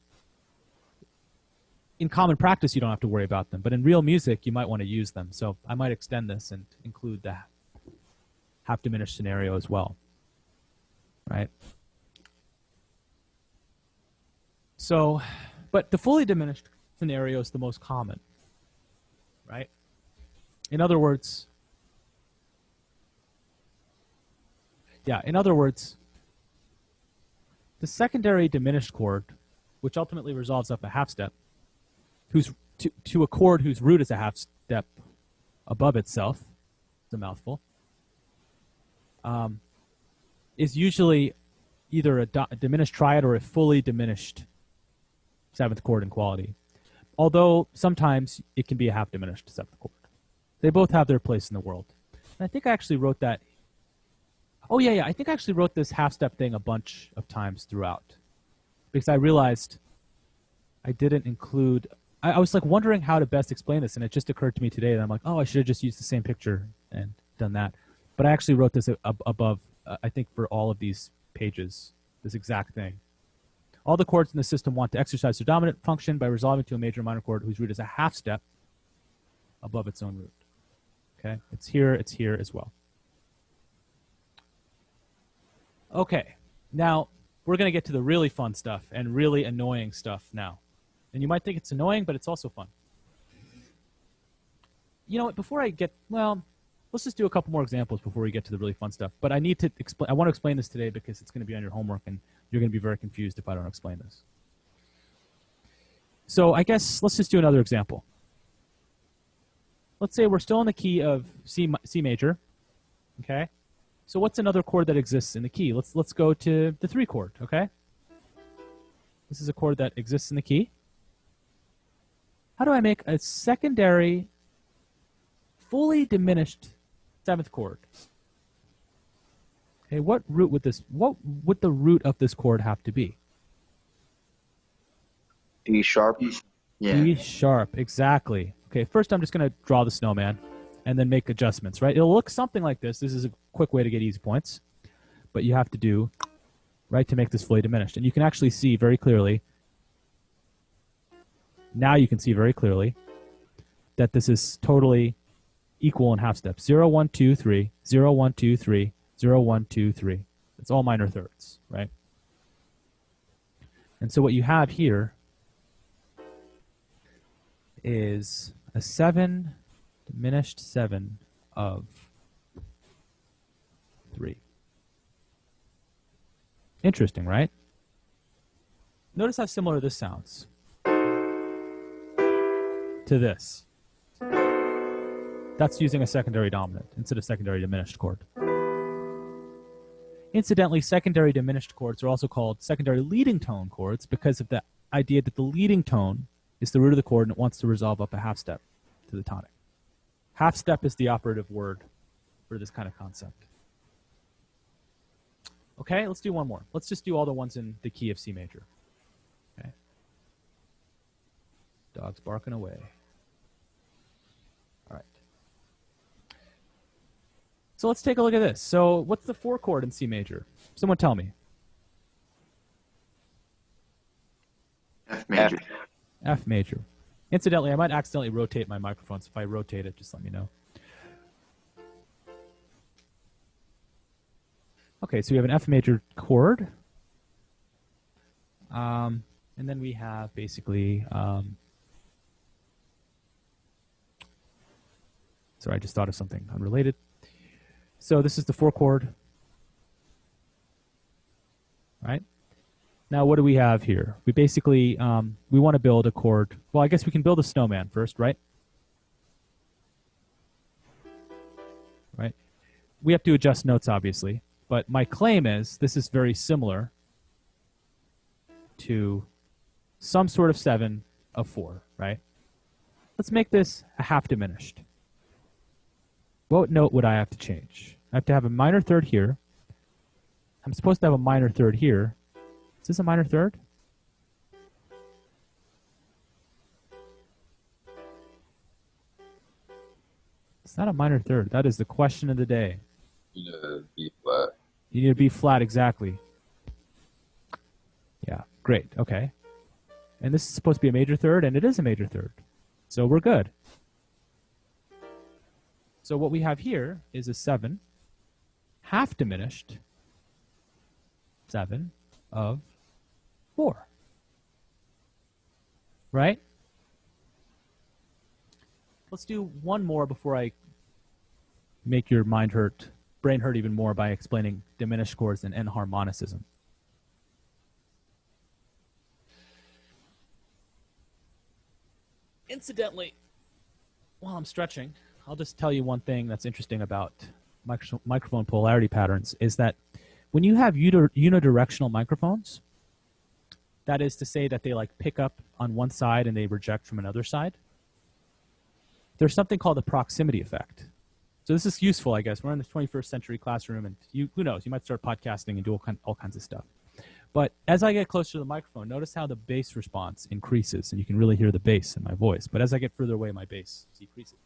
in common practice you don't have to worry about them. But in real music, you might want to use them. So I might extend this and include the half diminished scenario as well, right? So, but the fully diminished scenario is the most common, right? In other words, the secondary diminished chord, which ultimately resolves up a half step, to a chord whose root is a half step above itself, it's a mouthful, is usually either a diminished triad or a fully diminished seventh chord in quality. Although sometimes it can be a half diminished seventh chord. They both have their place in the world. And I think I actually wrote that. Oh, yeah. I think I actually wrote this half step thing a bunch of times throughout. Because I realized I didn't include. I was like wondering how to best explain this, and it just occurred to me today that I'm like, oh, I should have just used the same picture and done that. But I actually wrote this above, I think, for all of these pages, this exact thing. All the chords in the system want to exercise their dominant function by resolving to a major or minor chord whose root is a half step above its own root. Okay, it's here as well. Okay, now we're going to get to the really fun stuff and really annoying stuff now. And you might think it's annoying, but it's also fun. You know what, before I get, well, let's just do a couple more examples before we get to the really fun stuff. But I need to explain, I want to explain this today because it's going to be on your homework and you're going to be very confused if I don't explain this. So I guess let's just do another example. Let's say we're still in the key of C major, okay? So what's another chord that exists in the key? Let's go to the 3 chord, okay? This is a chord that exists in the key. How do I make a secondary, fully diminished 7th chord? Okay, what would the root of this chord have to be? D sharp. Yeah. D sharp, exactly. Okay, first I'm just going to draw the snowman and then make adjustments, right? It'll look something like this. This is a quick way to get easy points. But you have to do, right, to make this fully diminished. And you can actually see very clearly, now you can see very clearly that this is totally equal in half steps. 0, 1, 2, 3, 0, 1, 2, 3, 0, 1, 2, 3. It's all minor thirds, right? And so what you have here is a 7 diminished 7 of 3. Interesting, right? Notice how similar this sounds to this. That's using a secondary dominant instead of secondary diminished chord. Incidentally, secondary diminished chords are also called secondary leading tone chords because of the idea that the leading tone is the root of the chord and it wants to resolve up a half step to the tonic. Half step is the operative word for this kind of concept. Okay, let's do one more. Let's just do all the ones in the key of C major. Okay. Dog's barking away. All right. So let's take a look at this. So what's the 4 chord in C major? Someone tell me. F major. F major. Incidentally, I might accidentally rotate my microphone, so if I rotate it, just let me know. Okay, so we have an F major chord. And then we have basically, sorry, I just thought of something unrelated. So this is the 4 chord, right? Now, what do we have here? We basically, we want to build a chord. Well, I guess we can build a snowman first, right? Right? We have to adjust notes, obviously. But my claim is this is very similar to some sort of 7 of 4, right? Let's make this a half diminished. What note would I have to change? I have to have a minor third here. I'm supposed to have a minor third here. Is this a minor third? It's not a minor third. That is the question of the day. You need a B flat. You need a B flat, exactly. Yeah, great. Okay. And this is supposed to be a major third, and it is a major third. So we're good. So what we have here is a 7, half diminished 7 of 4. Right? Let's do one more before I make your brain hurt even more by explaining diminished chords and enharmonicism. Incidentally, while I'm stretching, I'll just tell you one thing that's interesting about microphone polarity patterns is that when you have unidirectional microphones, that is to say that they like pick up on one side and they reject from another side, there's something called the proximity effect. So this is useful, I guess. We're in the 21st century classroom, and who knows, you might start podcasting and do all kinds of stuff. But as I get closer to the microphone, notice how the bass response increases, and you can really hear the bass in my voice. But as I get further away, my bass decreases.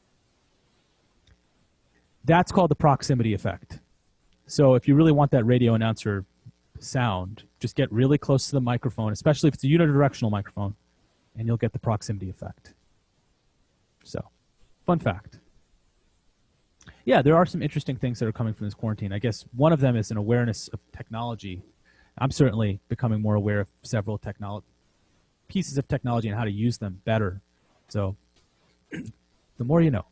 That's called the proximity effect. So if you really want that radio announcer sound, just get really close to the microphone, especially if it's a unidirectional microphone, and you'll get the proximity effect. So, fun fact. Yeah, there are some interesting things that are coming from this quarantine. I guess one of them is an awareness of technology. I'm certainly becoming more aware of several pieces of technology and how to use them better. So, the more you know.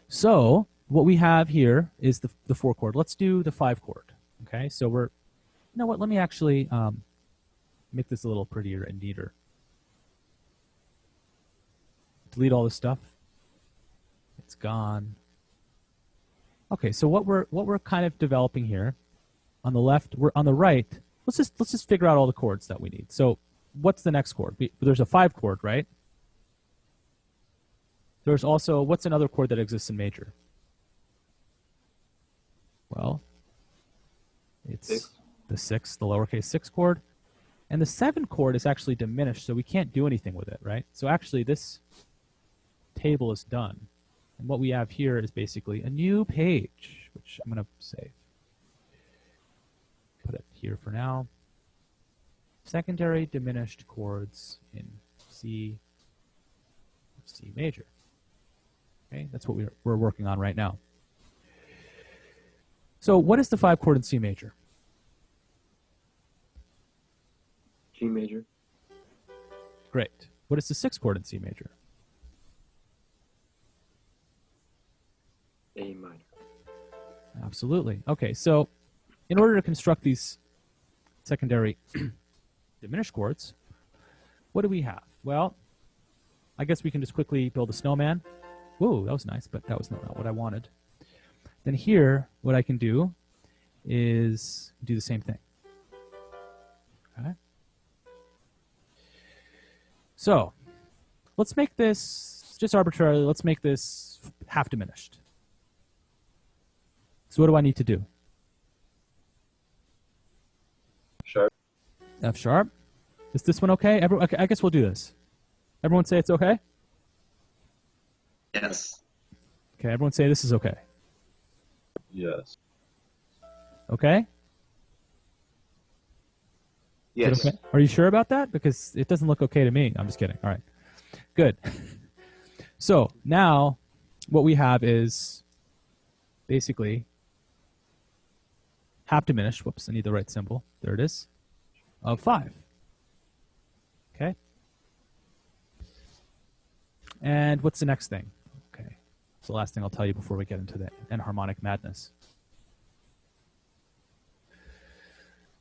So, what we have here is the 4 chord. Let's do the 5 chord. Okay, so you know what, let me actually make this a little prettier and neater. Delete all this stuff. It's gone. Okay, so what we're kind of developing here, on the left, on the right, let's just figure out all the chords that we need. So what's the next chord? There's a 5 chord, right? There's also, what's another chord that exists in major? Well, it's 6. the 6, the lowercase 6 chord. And the 7 chord is actually diminished, so we can't do anything with it, right? So actually this table is done. And what we have here is basically a new page, which I'm going to save. Put it here for now. Secondary diminished chords in C major. Okay, that's what we're working on right now. So what is the 5 chord in C major? G major. Great. What is the 6 chord in C major? A minor. Absolutely. Okay, so in order to construct these secondary diminished chords, what do we have? Well, I guess we can just quickly build a snowman. Whoa, that was nice, but that was not what I wanted. Then here, what I can do is do the same thing. Okay. So let's make this, just arbitrarily, let's make this half diminished. So what do I need to do? Sharp. F sharp. Is this one okay? Okay, I guess we'll do this. Everyone say it's okay? Yes. Okay, everyone say this is okay. Yes. Okay? Is it okay? Are you sure about that? Because it doesn't look okay to me. I'm just kidding. All right. Good. So now what we have is basically half diminished. Whoops, I need the right symbol. There it is. Of 5. Okay? And what's the next thing? Okay. It's the last thing I'll tell you before we get into the enharmonic madness.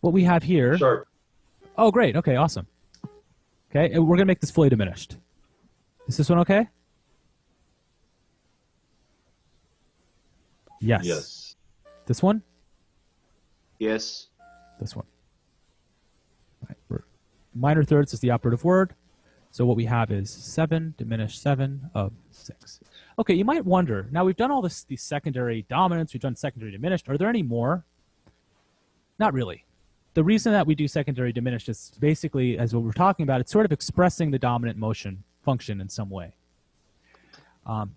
What we have here... Sharp. Oh, great. Okay, awesome. Okay, and we're going to make this fully diminished. Is this one okay? Yes. Yes. This one? Yes. This one. All right, minor thirds is the operative word. So what we have is 7 diminished 7 of 6. Okay, you might wonder, now we've done all these secondary dominants, we've done secondary diminished. Are there any more? Not really. The reason that we do secondary diminished is basically, as what we're talking about, it's sort of expressing the dominant motion function in some way.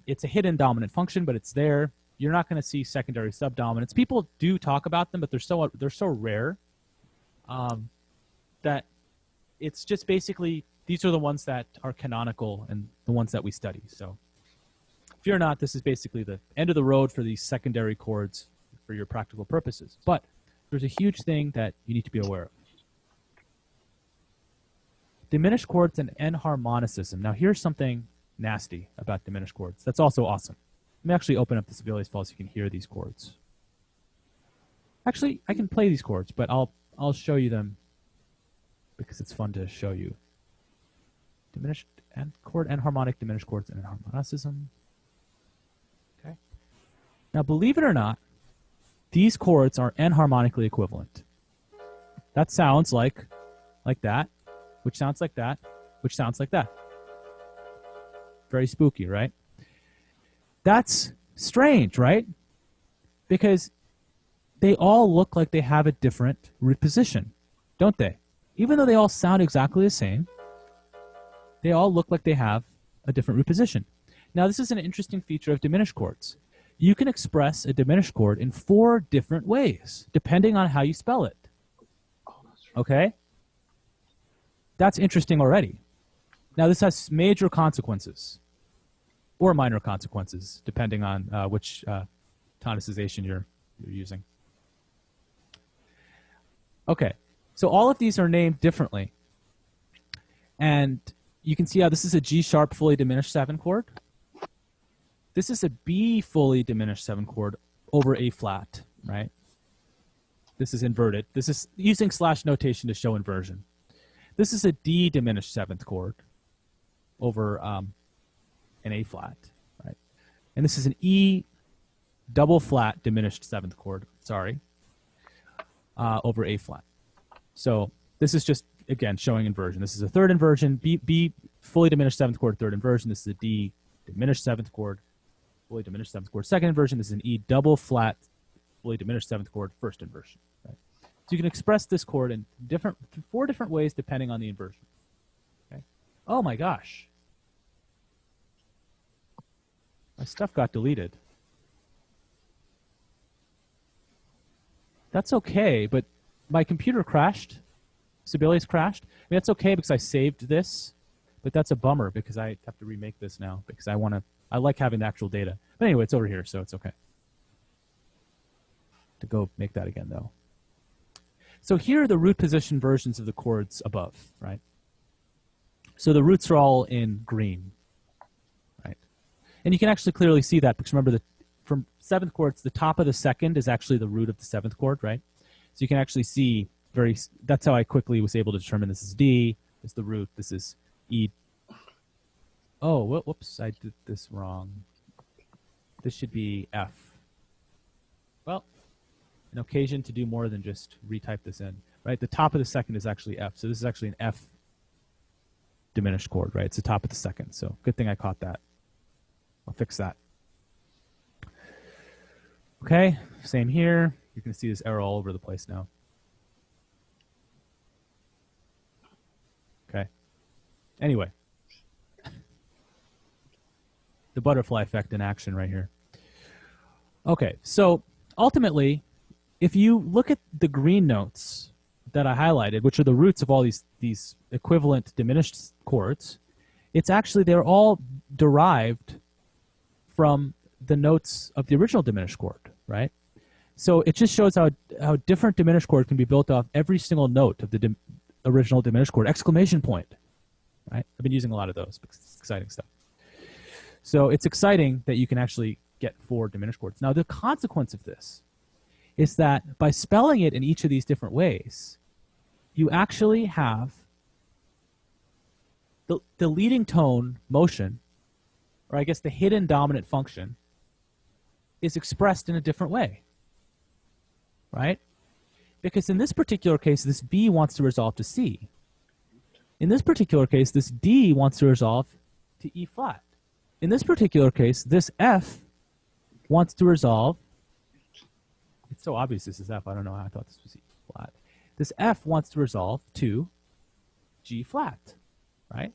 It's a hidden dominant function, but it's there. You're not going to see secondary subdominants. People do talk about them, but they're so rare that it's just basically these are the ones that are canonical and the ones that we study. So fear not, this is basically the end of the road for these secondary chords for your practical purposes. But there's a huge thing that you need to be aware of. Diminished chords and enharmonicism. Now here's something nasty about diminished chords. That's also awesome. Let me actually open up the Sibelius file so you can hear these chords. Actually, I can play these chords, but I'll show you them because it's fun to show you. Diminished and chord enharmonic diminished chords and enharmonicism. Okay. Now believe it or not, these chords are enharmonically equivalent. That sounds like that, which sounds like that, which sounds like that. Very spooky, right? That's strange, right? Because they all look like they have a different root position, don't they? Even though they all sound exactly the same, they all look like they have a different root position. Now, this is an interesting feature of diminished chords. you can express a diminished chord in 4 different ways, depending on how you spell it. Okay? That's interesting already. Now, this has major consequences, or minor consequences, depending on which tonicization you're using. Okay, so all of these are named differently. And you can see how this is a G sharp fully diminished 7 chord. This is a B fully diminished 7 chord over A flat, right? This is inverted. This is using slash notation to show inversion. This is a D diminished 7th chord over an A flat, right? And this is an E double flat diminished 7th chord, sorry, over A flat. So this is just, again, showing inversion. This is a third inversion, B fully diminished 7th chord, third inversion. This is a D diminished 7th chord, fully diminished 7th chord, second inversion. This is an E double flat, fully diminished 7th chord, first inversion. Right? So you can express this chord in 4 different ways depending on the inversion. Okay? Oh my gosh. My stuff got deleted. That's okay, but my computer crashed. Sibelius crashed. I mean, that's okay because I saved this, but that's a bummer because I have to remake this now because I like having the actual data. But anyway, it's over here, so it's okay. To go make that again, though. So here are the root position versions of the chords above, right? So the roots are all in green, right? And you can actually clearly see that because remember, from 7th chords, the top of the second is actually the root of the 7th chord, right? So you can actually see that's how I quickly was able to determine this is D, this is the root, this is E. Oh, whoops, I did this wrong. This should be F. Well, an occasion to do more than just retype this in, right? The top of the second is actually F, so this is actually an F diminished chord, right? It's the top of the second, so good thing I caught that. I'll fix that. Okay, same here. You can see this error all over the place now. Okay. Anyway. The butterfly effect in action right here. Okay, so ultimately, if you look at the green notes that I highlighted, which are the roots of all these equivalent diminished chords, it's actually, they're all derived from the notes of the original diminished chord, right? So it just shows how different diminished chord can be built off every single note of the original diminished chord, exclamation point, right? I've been using a lot of those because it's exciting stuff. So it's exciting that you can actually get 4 diminished chords. Now, the consequence of this is that by spelling it in each of these different ways, you actually have the leading tone motion, or I guess the hidden dominant function, is expressed in a different way, right? Because in this particular case, this B wants to resolve to C. In this particular case, this D wants to resolve to E flat. In this particular case, this F wants to resolve. It's so obvious this is F. I don't know how I thought this was E flat. This F wants to resolve to G flat, right?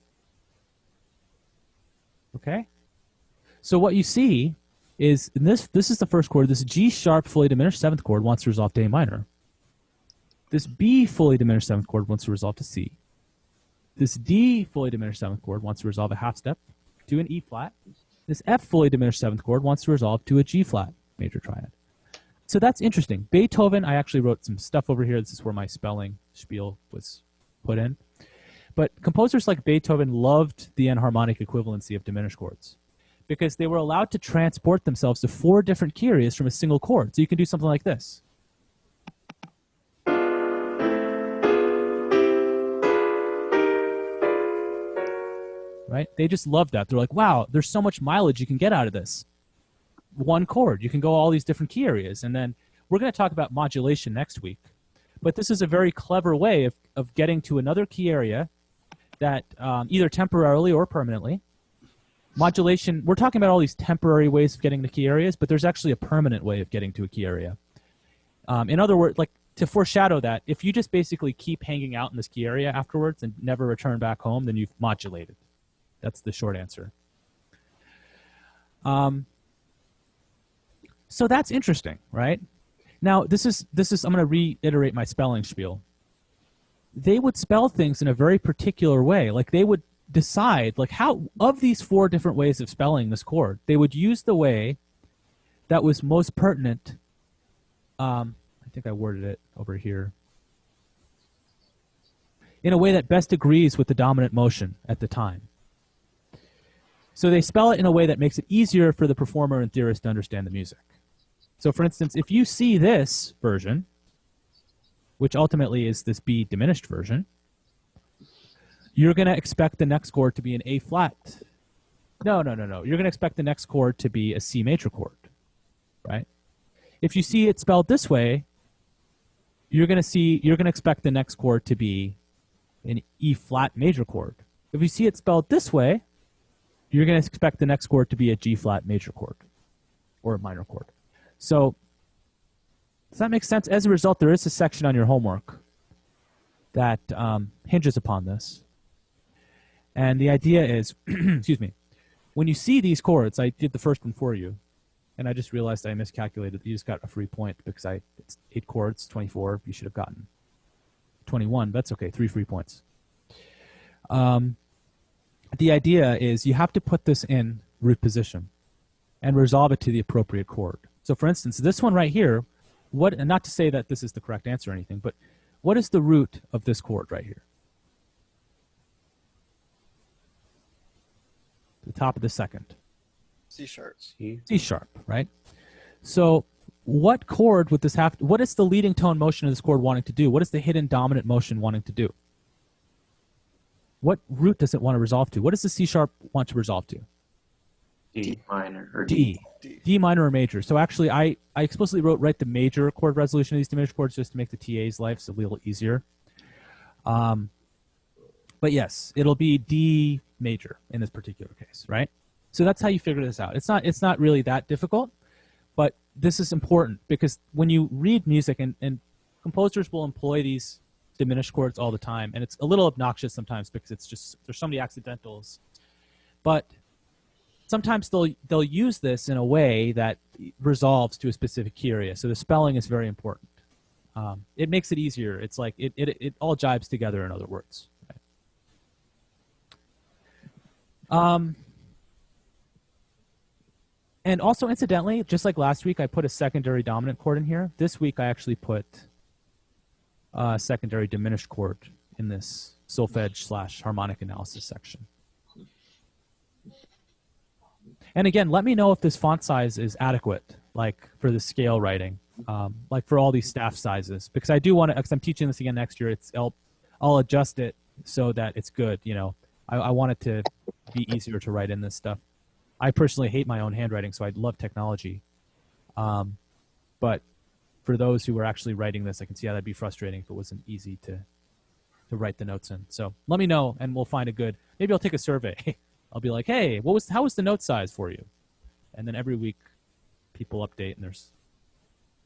Okay? So what you see is, in this is the first chord. This G sharp fully diminished 7th chord wants to resolve to A minor. This B fully diminished 7th chord wants to resolve to C. This D fully diminished 7th chord wants to resolve a half step to an E flat. This F fully diminished 7th chord wants to resolve to a G flat major triad. So that's interesting. Beethoven, I actually wrote some stuff over here. This is where my spelling spiel was put in. But composers like Beethoven loved the enharmonic equivalency of diminished chords because they were allowed to transport themselves to 4 different key areas from a single chord. So you can do something like this. Right? They just loved that. They're like, wow, there's so much mileage you can get out of this. One chord. You can go all these different key areas. And then we're going to talk about modulation next week. But this is a very clever way of getting to another key area that either temporarily or permanently. Modulation, we're talking about all these temporary ways of getting to key areas, but there's actually a permanent way of getting to a key area. In other words, like to foreshadow that, if you just basically keep hanging out in this key area afterwards and never return back home, then you've modulated. That's the short answer. So that's interesting, right? Now, this is I'm going to reiterate my spelling spiel. They would spell things in a very particular way. Like they would decide, like how, of these 4 different ways of spelling this chord, they would use the way that was most pertinent. I think I worded it over here. In a way that best agrees with the dominant motion at the time. So they spell it in a way that makes it easier for the performer and theorist to understand the music. So for instance, if you see this version, which ultimately is this B diminished version, you're going to expect the next chord to be an A flat. No. You're going to expect the next chord to be a C major chord, right? If you see it spelled this way, you're going to expect the next chord to be an E flat major chord. If you see it spelled this way, you're going to expect the next chord to be a G flat major chord or a minor chord. So does that make sense? As a result, there is a section on your homework that hinges upon this. And the idea is, excuse me, when you see these chords, I did the first one for you, and I just realized I miscalculated. You just got a free point because it's 8 chords, 24. You should have gotten 21. That's okay, 3 free points. The idea is you have to put this in root position and resolve it to the appropriate chord. So for instance, this one right here, and not to say that this is the correct answer or anything, but what is the root of this chord right here? The top of the second. C sharp. C sharp, right? So what chord would this have? What is the leading tone motion of this chord wanting to do? What is the hidden dominant motion wanting to do? What root does it want to resolve to? What does the C sharp want to resolve to? D minor or D. D minor or major. So actually, I explicitly write the major chord resolution of these diminished chords just to make the TA's life a little easier. But yes, it'll be D major in this particular case, right? So that's how you figure this out. It's not really that difficult, but this is important because when you read music and composers will employ these diminished chords all the time, and it's a little obnoxious sometimes because it's just there's so many accidentals. But sometimes they'll use this in a way that resolves to a specific key area. So the spelling is very important. It makes it easier. It's like it all jibes together, in other words. Right? And also, incidentally, just like last week, I put a secondary dominant chord in here. This week, I actually put a secondary diminished chord in this solfege/harmonic analysis section. And again, let me know if this font size is adequate, like for the scale writing, like for all these staff sizes, because I do want to, because I'm teaching this again next year, I'll adjust it so that it's good. You know, I want it to be easier to write in this stuff. I personally hate my own handwriting, so I love technology. But for those who are actually writing this, I can see how that'd be frustrating if it wasn't easy to write the notes in. So let me know, and we'll find a good. Maybe I'll take a survey. I'll be like, hey, how was the note size for you? And then every week, people update, and there's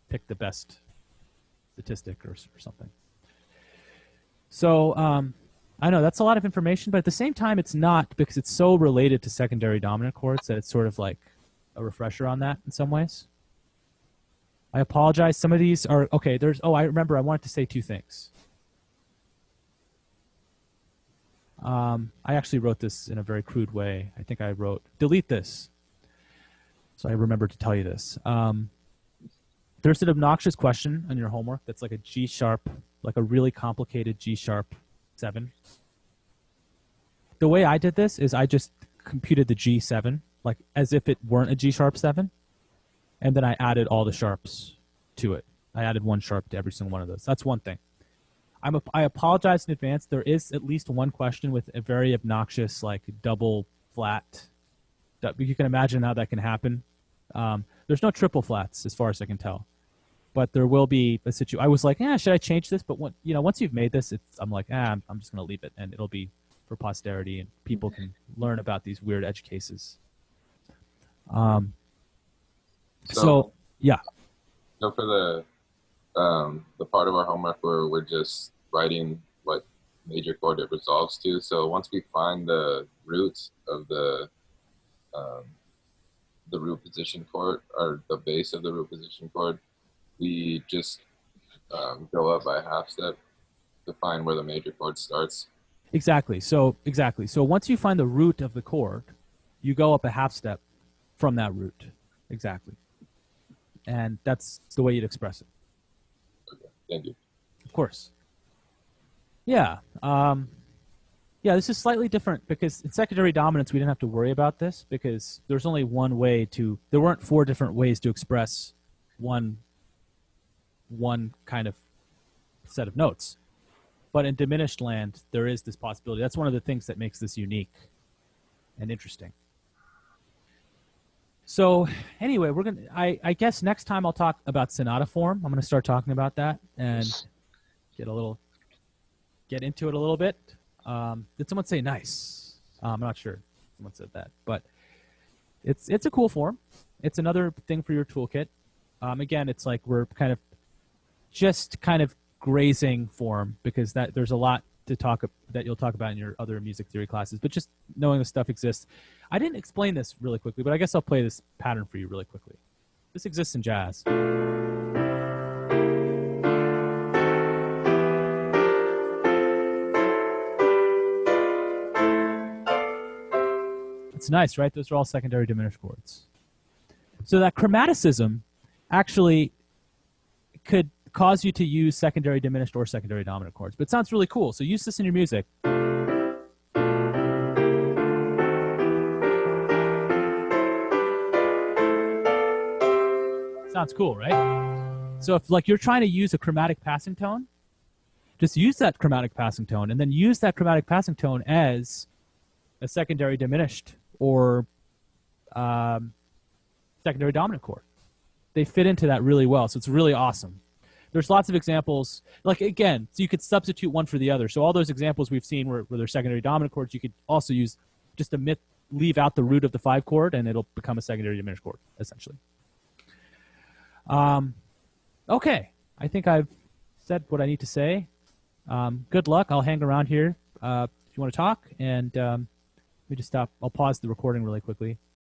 pick the best statistic or something. So I know that's a lot of information, but at the same time, it's not, because it's so related to secondary dominant chords that it's sort of like a refresher on that in some ways. I apologize. Some of these are okay. I remember. I wanted to say 2 things. I actually wrote this in a very crude way. I think I wrote, delete this. So I remembered to tell you this. There's an obnoxious question on your homework that's like a G sharp, like a really complicated G sharp 7. The way I did this is I just computed the G7, like as if it weren't a G sharp 7. And then I added all the sharps to it. I added 1 sharp to every single one of those. That's one thing. I apologize in advance. There is at least one question with a very obnoxious, like double flat. You can imagine how that can happen. There's no triple flats as far as I can tell, but there will be a situation. I was like, should I change this? But once you've made this, I'm like, I'm just going to leave it, and it'll be for posterity, and people can learn about these weird edge cases. So yeah. So for the part of our homework where we're just writing what major chord it resolves to. So once we find the roots of the the root position chord or the base of the root position chord, we just go up by a half step to find where the major chord starts. Exactly. So once you find the root of the chord, you go up a half step from that root. Exactly. And that's the way you'd express it. Okay, thank you. Of course. Yeah. Yeah, this is slightly different because in secondary dominance we didn't have to worry about this because there's only one way to. There weren't 4 different ways to express one kind of set of notes. But in diminished land, there is this possibility. That's one of the things that makes this unique and interesting. So anyway, we're gonna. I guess next time I'll talk about sonata form. I'm gonna start talking about that and get into it a little bit. Did someone say nice? I'm not sure. Someone said that, but it's a cool form. It's another thing for your toolkit. Again, it's like we're kind of grazing form because there's a lot to talk that you'll talk about in your other music theory classes. But just knowing this stuff exists. I didn't explain this really quickly, but I guess I'll play this pattern for you really quickly. This exists in jazz. It's nice, right? Those are all secondary diminished chords. So that chromaticism actually could cause you to use secondary diminished or secondary dominant chords. But it sounds really cool. So use this in your music. Sounds cool, right? So if like you're trying to use a chromatic passing tone, just use that chromatic passing tone and then use that chromatic passing tone as a secondary diminished or secondary dominant chord. They fit into that really well, so it's really awesome. There's lots of examples, like again, so you could substitute one for the other. So all those examples we've seen where they're secondary dominant chords, you could also use just leave out the root of the 5 chord and it'll become a secondary diminished chord, essentially. Okay, I think I've said what I need to say. Good luck. I'll hang around here if you want to talk, and let me just stop. I'll pause the recording really quickly.